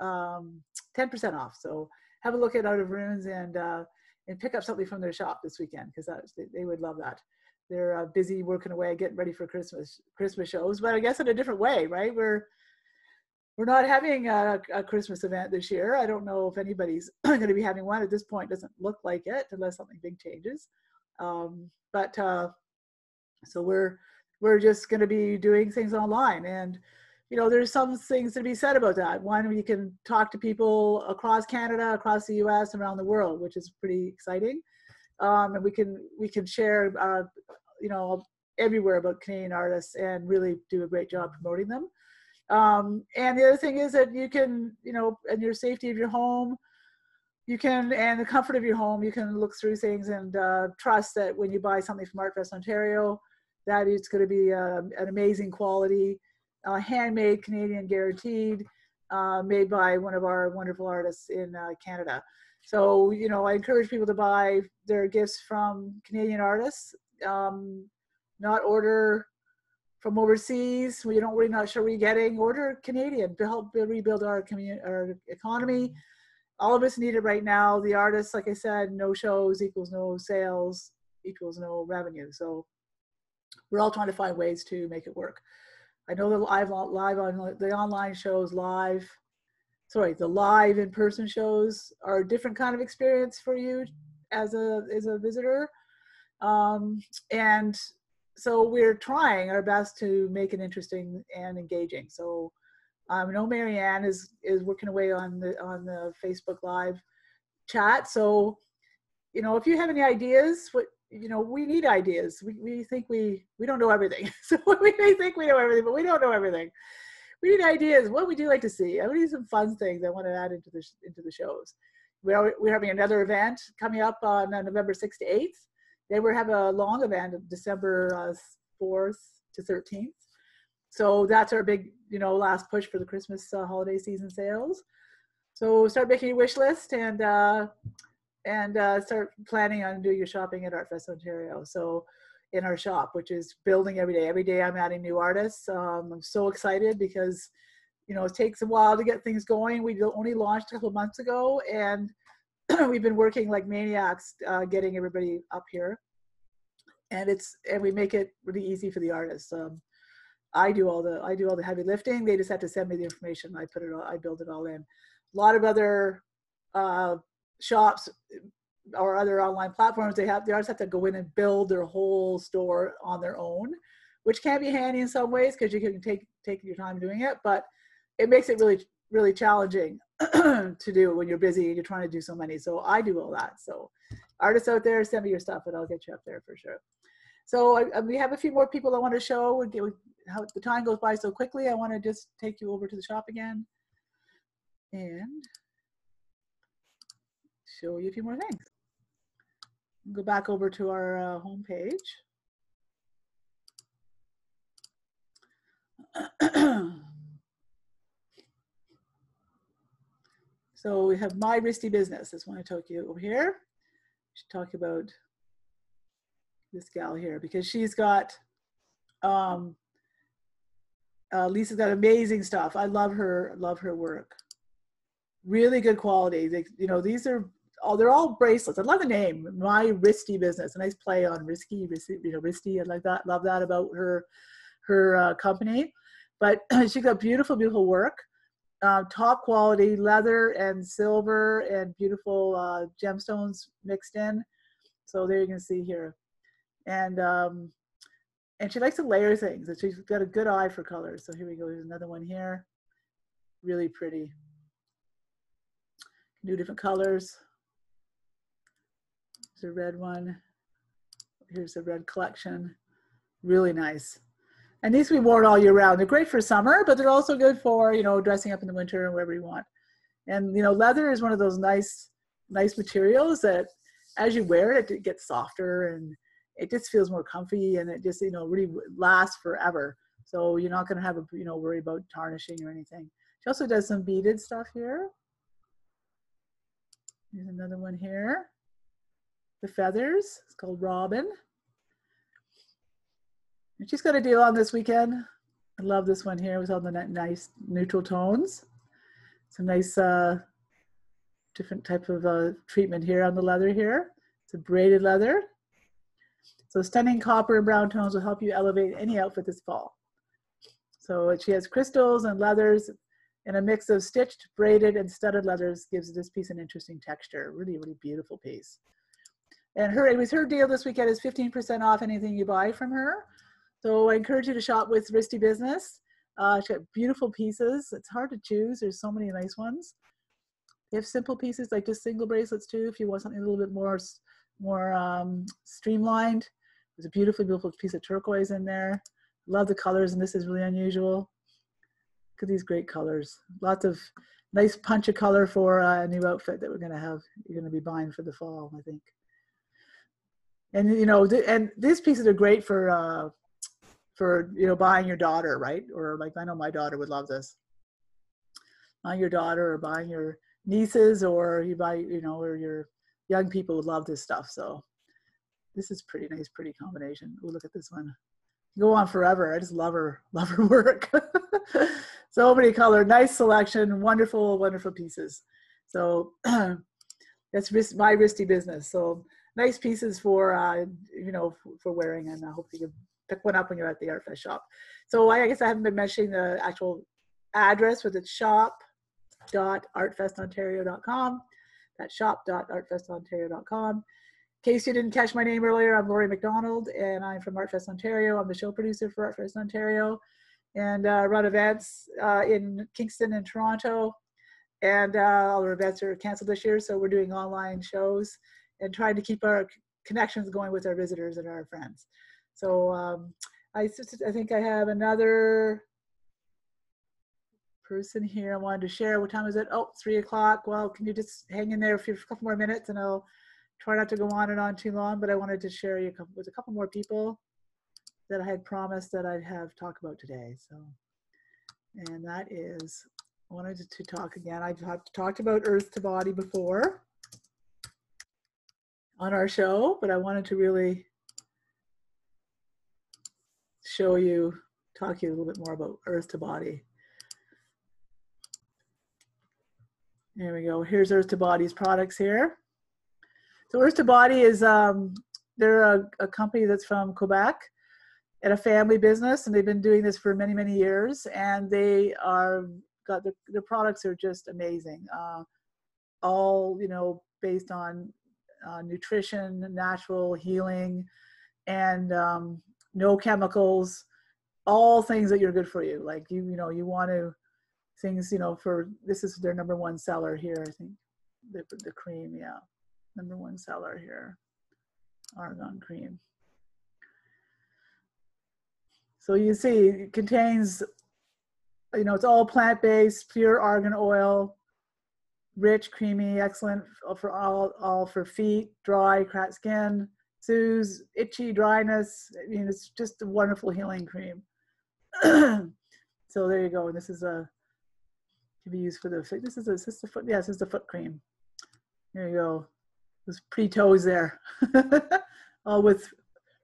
10% off. So have a look at Out of Runes and pick up something from their shop this weekend, because they would love that. They're busy working away, getting ready for Christmas shows, but I guess in a different way, right? We're not having a Christmas event this year. I don't know if anybody's going to be having one at this point. Doesn't look like it, unless something big changes. So we're just going to be doing things online, and you know, there's some things to be said about that. One, you can talk to people across Canada, across the U.S., around the world, which is pretty exciting. And we can share, you know, everywhere about Canadian artists and really do a great job promoting them. And the other thing is that you can, you know, in your safety of your home, you can, and the comfort of your home, you can look through things and trust that when you buy something from Artfest Ontario, that it's going to be an amazing quality, handmade, Canadian guaranteed, made by one of our wonderful artists in Canada. So, you know, I encourage people to buy their gifts from Canadian artists, not order from overseas where you're really not sure what you're getting. Order Canadian to help rebuild our economy. All of us need it right now. The artists, like I said, no shows equals no sales equals no revenue. So we're all trying to find ways to make it work. I know the live on the online shows, the live in-person shows are a different kind of experience for you as a visitor. And so we're trying our best to make it interesting and engaging. So I know Marianne is working away on the Facebook Live chat. So, you know, if you have any ideas, you know, we need ideas. We think we don't know everything. So we may think we know everything, but we don't know everything. We need ideas. What would you like to see? I would need some fun things I want to add into the shows. We're having another event coming up on November 6th to 8th. Then we'll have a long event of December 4th to 13th. So that's our big, you know, last push for the Christmas holiday season sales. So start making your wish list and start planning on doing your shopping at Artfest Ontario. So in our shop, which is building every day. Every day I'm adding new artists. I'm so excited because, you know, it takes a while to get things going. We only launched a couple of months ago, and we've been working like maniacs getting everybody up here. And we make it really easy for the artists. I do all the heavy lifting. They just have to send me the information. I build it all in. A lot of other shops or other online platforms, the artists have to go in and build their whole store on their own, which can be handy in some ways because you can take your time doing it, but it makes it really, really challenging to do when you're busy and you're trying to do so many. So I do all that. So artists out there, send me your stuff and I'll get you up there for sure. So we have a few more people I want to show. How the time goes by so quickly. I want to just take you over to the shop again. And show you a few more things. Go back over to our home page. So we have My Wristy Business. That's one I took you over here. I should talk about this gal here because she's got, Lisa's got amazing stuff. I love her work. Really good quality. They, you know, these are all, they're all bracelets. I love the name, My Wristy Business. A nice play on risky, you know, Wristy. I like that. Love that about her company. But she got beautiful, beautiful work. Top quality leather and silver and beautiful gemstones mixed in. So there you can see here. And she likes to layer things. And she's got a good eye for colors. So here we go. Here's another one here. Really pretty. New different colors. There's a red one. Here's a red collection. Really nice. And these can be worn all year round. They're great for summer, but they're also good for, you know, dressing up in the winter and wherever you want. And, you know, leather is one of those nice materials that as you wear it, it gets softer and it just feels more comfy and it just, you know, really lasts forever. So you're not going to have a, you know, worry about tarnishing or anything. She also does some beaded stuff here. Here's another one here. The feathers, it's called Robin. And she's got a deal on this weekend. I love this one here with all the nice neutral tones. Some nice different type of treatment here on the leather here. It's a braided leather. So stunning copper and brown tones will help you elevate any outfit this fall. So she has crystals and leathers and a mix of stitched, braided, and studded leathers gives this piece an interesting texture. Really, really beautiful piece. And her deal this weekend is 15% off anything you buy from her. So I encourage you to shop with Wristy Business. She's got beautiful pieces. It's hard to choose. There's so many nice ones. They have simple pieces like just single bracelets too. If you want something a little bit more streamlined. There's a beautiful, beautiful piece of turquoise in there. Love the colors, and this is really unusual. Look at these great colors. Lots of nice punch of color for a new outfit that we're going to have. You're going to be buying for the fall, I think. And you know, and these pieces are great for you know, buying your daughter, right? Or like I know my daughter would love this. Buying your daughter or buying your nieces, or you buy, you know, or your young people would love this stuff. So this is pretty nice, pretty combination. Oh, look at this one. Go on forever. I just love her work. So many color, nice selection, wonderful, wonderful pieces. So that's My Wristy Business. So nice pieces for you know, for wearing, and I hope you can pick one up when you're at the Artfest shop. So I guess I haven't been mentioning the actual address, with it's shop.artfestontario.com. That's shop.artfestontario.com. In case you didn't catch my name earlier, I'm Lory MacDonald, and I'm from Artfest Ontario. I'm the show producer for Artfest Ontario, and run events in Kingston and Toronto. And all our events are canceled this year, so we're doing online shows and trying to keep our connections going with our visitors and our friends. So I think I have another person here I wanted to share. What time is it? Oh, 3 o'clock. Well, can you just hang in there for a couple more minutes, and I'll try not to go on and on too long, but I wanted to share you with a couple more people that I had promised that I'd have talk about today. So, and that is, I wanted to talk again. I've talked about Earth to Body before on our show, but I wanted to really talk to you a little bit more about Earth to Body. There we go. Here's Earth to Body's products here. So Earth to Body is, they're a company that's from Quebec and a family business, and they've been doing this for many, many years, and they their products are just amazing. All, you know, based on nutrition, natural healing, and no chemicals, all things that are good for you. Like you know, you want to, things, you know, this is their #1 seller here, I think. The cream, yeah. #1 seller here, argan cream. So you see, it contains, you know, it's all plant-based, pure argan oil, rich, creamy, excellent for all for feet, dry, cracked skin, soothes itchy dryness. I mean, it's just a wonderful healing cream. So there you go. And this is a can be used for the foot. This is the foot. Yeah, this is the foot cream. There you go. Those pretty toes there, all with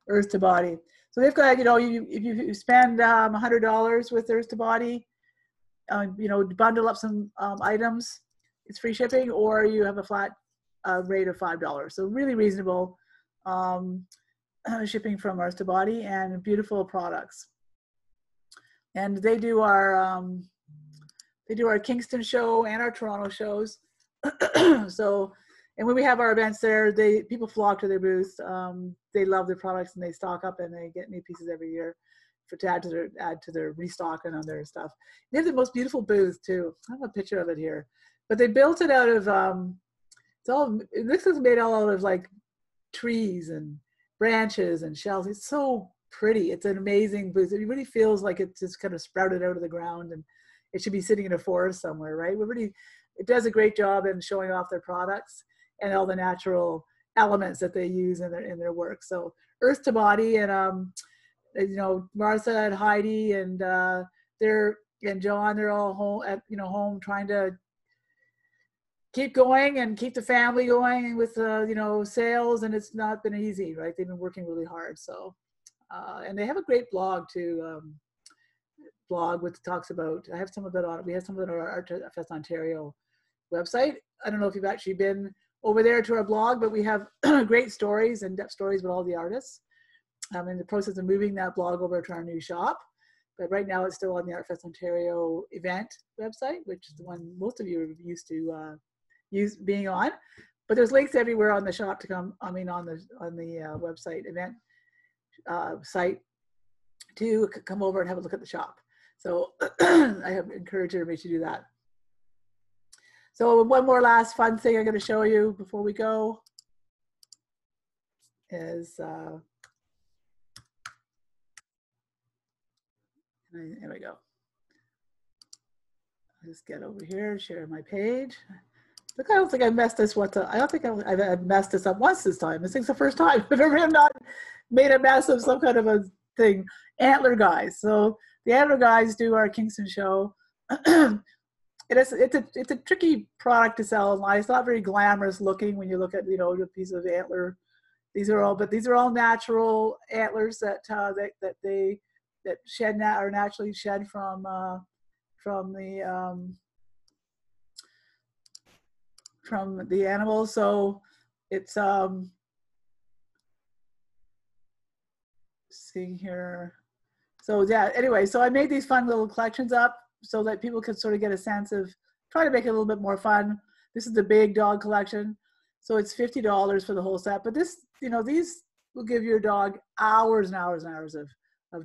Earth to Body. So they've got, you know, if you spend $100 with Earth to Body, you know, bundle up some items, it's free shipping, or you have a flat rate of $5. So really reasonable shipping from Earth to Body, and beautiful products. And they do our Kingston show and our Toronto shows. So, and when we have our events there, people flock to their booth. They love their products, and they stock up, and they get new pieces every year to add to their restock and on their stuff. They have the most beautiful booth too. I have a picture of it here, but they built it out of it looks like it's made all out of like trees and branches and shells. It's so pretty. It's an amazing booth. It really feels like it just kind of sprouted out of the ground, and it should be sitting in a forest somewhere, right? It does a great job in showing off their products and all the natural elements that they use in their work. So Earth to Body, and you know, Martha and Heidi and John, they're all home trying to keep going and keep the family going with you know, sales, and it's not been easy, right? They've been working really hard. So and they have a great blog too, which talks about, I have some of it on, we have some of it on our Artfest Ontario website. I don't know if you've actually been over there to our blog, but we have great stories, in-depth stories with all the artists. I'm in the process of moving that blog over to our new shop, but right now it's still on the Artfest Ontario event website, which is the one most of you are used to being on. But there's links everywhere on the shop to come. I mean, on the website event site to come over and have a look at the shop. So I have encouraged everybody to do that. So one more last fun thing I'm going to show you before we go is, there we go. I'll just get over here, share my page. Look, I don't think I messed this I don't think I've messed this up once this time. This is the first time I've ever not made a mess of some kind of a thing. Antler Guyz. So the Antler Guyz do our Kingston show. It's a tricky product to sell online. It's not very glamorous looking when you look at, you know, the piece of antler. These are all natural antlers that are naturally shed from the animals. So it's seeing here. So yeah, anyway, so I made these fun little collections up so that people could sort of get a sense of, try to make it a little bit more fun. This is the big dog collection. So it's $50 for the whole set. But this, you know, these will give your dog hours and hours and hours of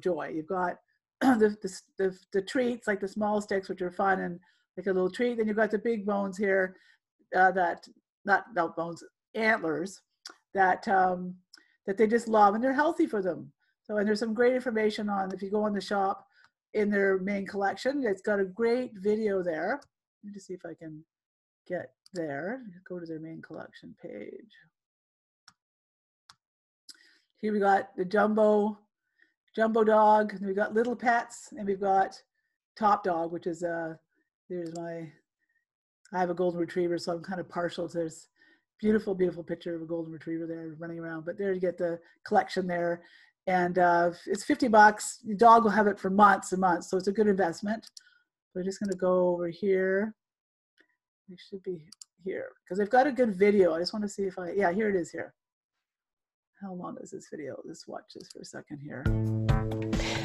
joy. You've got the treats, like the small sticks, which are fun and like a little treat. Then you've got the big bones here, not bones, antlers that they just love, and they're healthy for them. So, and there's some great information on, if you go on the shop in their main collection, it's got a great video there. Let me just see if I can get there. Go to their main collection page. Here we got the jumbo dog, and we've got little pets, and we've got top dog, which is there's I have a golden retriever, so I'm kind of partial to this beautiful picture of a golden retriever there running around. But there you get the collection there, and it's $50. The dog will have it for months and months, so it's a good investment. We're just going to go over here. It should be here because they've got a good video. I just want to see if yeah, here it is here. How long is this video? Let's watch this for a second here.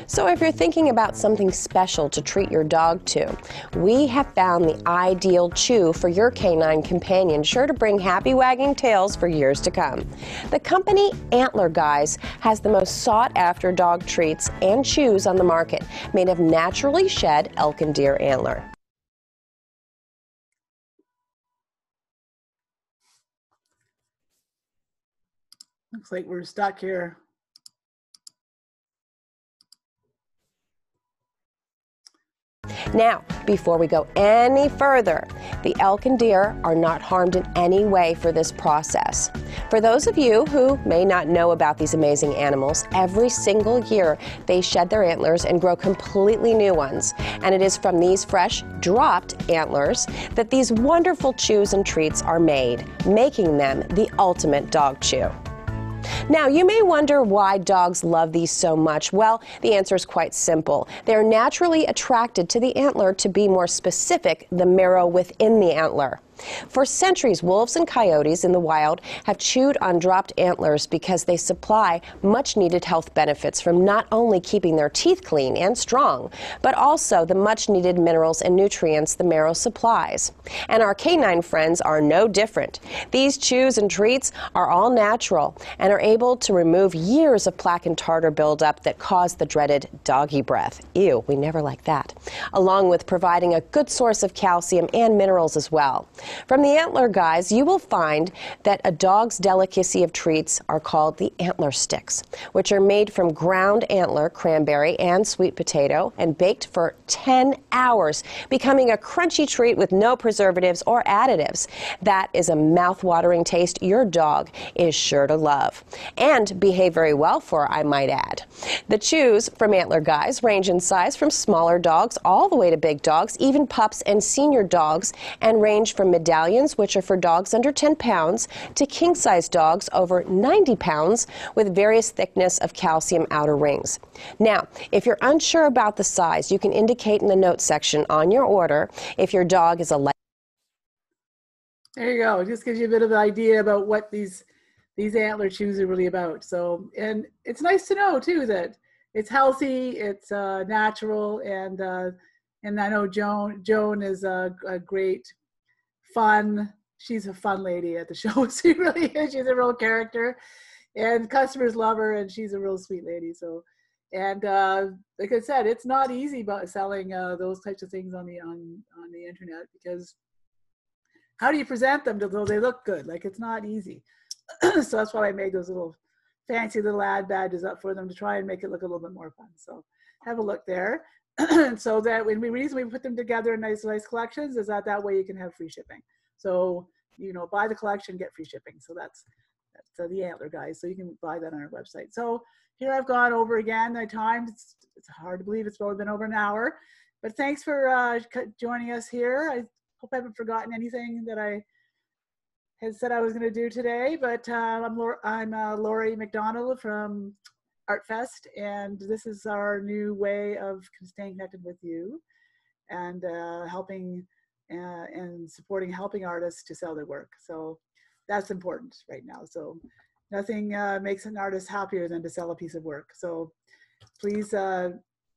So if you're thinking about something special to treat your dog to, we have found the ideal chew for your canine companion, sure to bring happy wagging tails for years to come. The company Antler Guyz has the most sought-after dog treats and chews on the market, made of naturally shed elk and deer antler. Looks like we're stuck here. Now, before we go any further, the elk and deer are not harmed in any way for this process. For those of you who may not know about these amazing animals, every single year they shed their antlers and grow completely new ones. And it is from these fresh, dropped antlers that these wonderful chews and treats are made, making them the ultimate dog chew. Now, you may wonder why dogs love these so much. Well, the answer is quite simple. They're naturally attracted to the antler, to be more specific, the marrow within the antler. For centuries, wolves and coyotes in the wild have chewed on dropped antlers because they supply much-needed health benefits from not only keeping their teeth clean and strong, but also the much-needed minerals and nutrients the marrow supplies. And our canine friends are no different. These chews and treats are all natural and are able to remove years of plaque and tartar buildup that cause the dreaded doggy breath. Ew, we never like that. Along with providing a good source of calcium and minerals as well. From the Antler Guyz, you will find that a dog's delicacy of treats are called the antler sticks, which are made from ground antler, cranberry, and sweet potato and baked for 10 hours, becoming a crunchy treat with no preservatives or additives. That is a mouth-watering taste your dog is sure to love and behave very well for, I might add. The chews from Antler Guyz range in size from smaller dogs all the way to big dogs, even pups and senior dogs, and range from medallions, which are for dogs under 10 pounds, to king-size dogs over 90 pounds with various thickness of calcium outer rings. Now, if you're unsure about the size, you can indicate in the notes section on your order if your dog is a light. There you go. It just gives you a bit of an idea about what these antler chews are really about. So, and it's nice to know too that it's healthy, it's natural, and I know Joan is a great fun. She's a fun lady at the show. She really is. She's a real character, and customers love her, and she's a real sweet lady. So, and like I said, it's not easy about selling those types of things on the internet, because how do you present them so they look good? Like, it's not easy. So that's why I made those little fancy little ad badges up for them to try and make it look a little bit more fun. So have a look there. So that when the reason we put them together in nice collections is that way you can have free shipping. So, you know, buy the collection, get free shipping. So that's the Antler Guyz. So you can buy that on our website. So here I've gone over again the time. It's hard to believe it's only been over an hour, but thanks for joining us here. I hope I haven't forgotten anything that I had said I was going to do today, but I'm Lory MacDonald from Artfest, and this is our new way of staying connected with you and helping and helping artists to sell their work. So that's important right now. So nothing makes an artist happier than to sell a piece of work. So please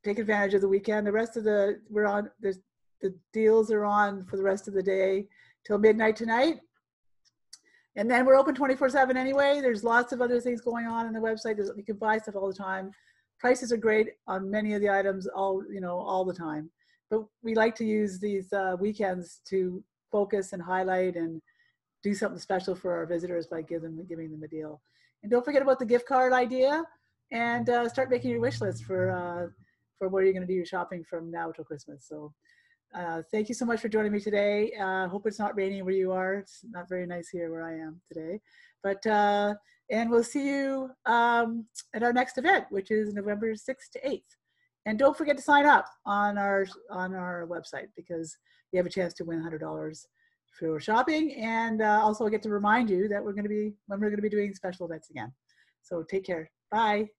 take advantage of the weekend. The rest of the deals are on for the rest of the day till midnight tonight. And then we're open 24/7 anyway. There's lots of other things going on the website. You can buy stuff all the time. Prices are great on many of the items all the time. But we like to use these weekends to focus and highlight and do something special for our visitors by giving them a deal. And don't forget about the gift card idea, and start making your wish list for where you're going to do your shopping from now till Christmas. So thank you so much for joining me today. Hope it's not raining where you are. It's not very nice here where I am today. But and we'll see you at our next event, which is November 6th to 8th. And don't forget to sign up on our website, because you have a chance to win $100 for shopping. And also I get to remind you that we're going to be doing special events again. So take care. Bye.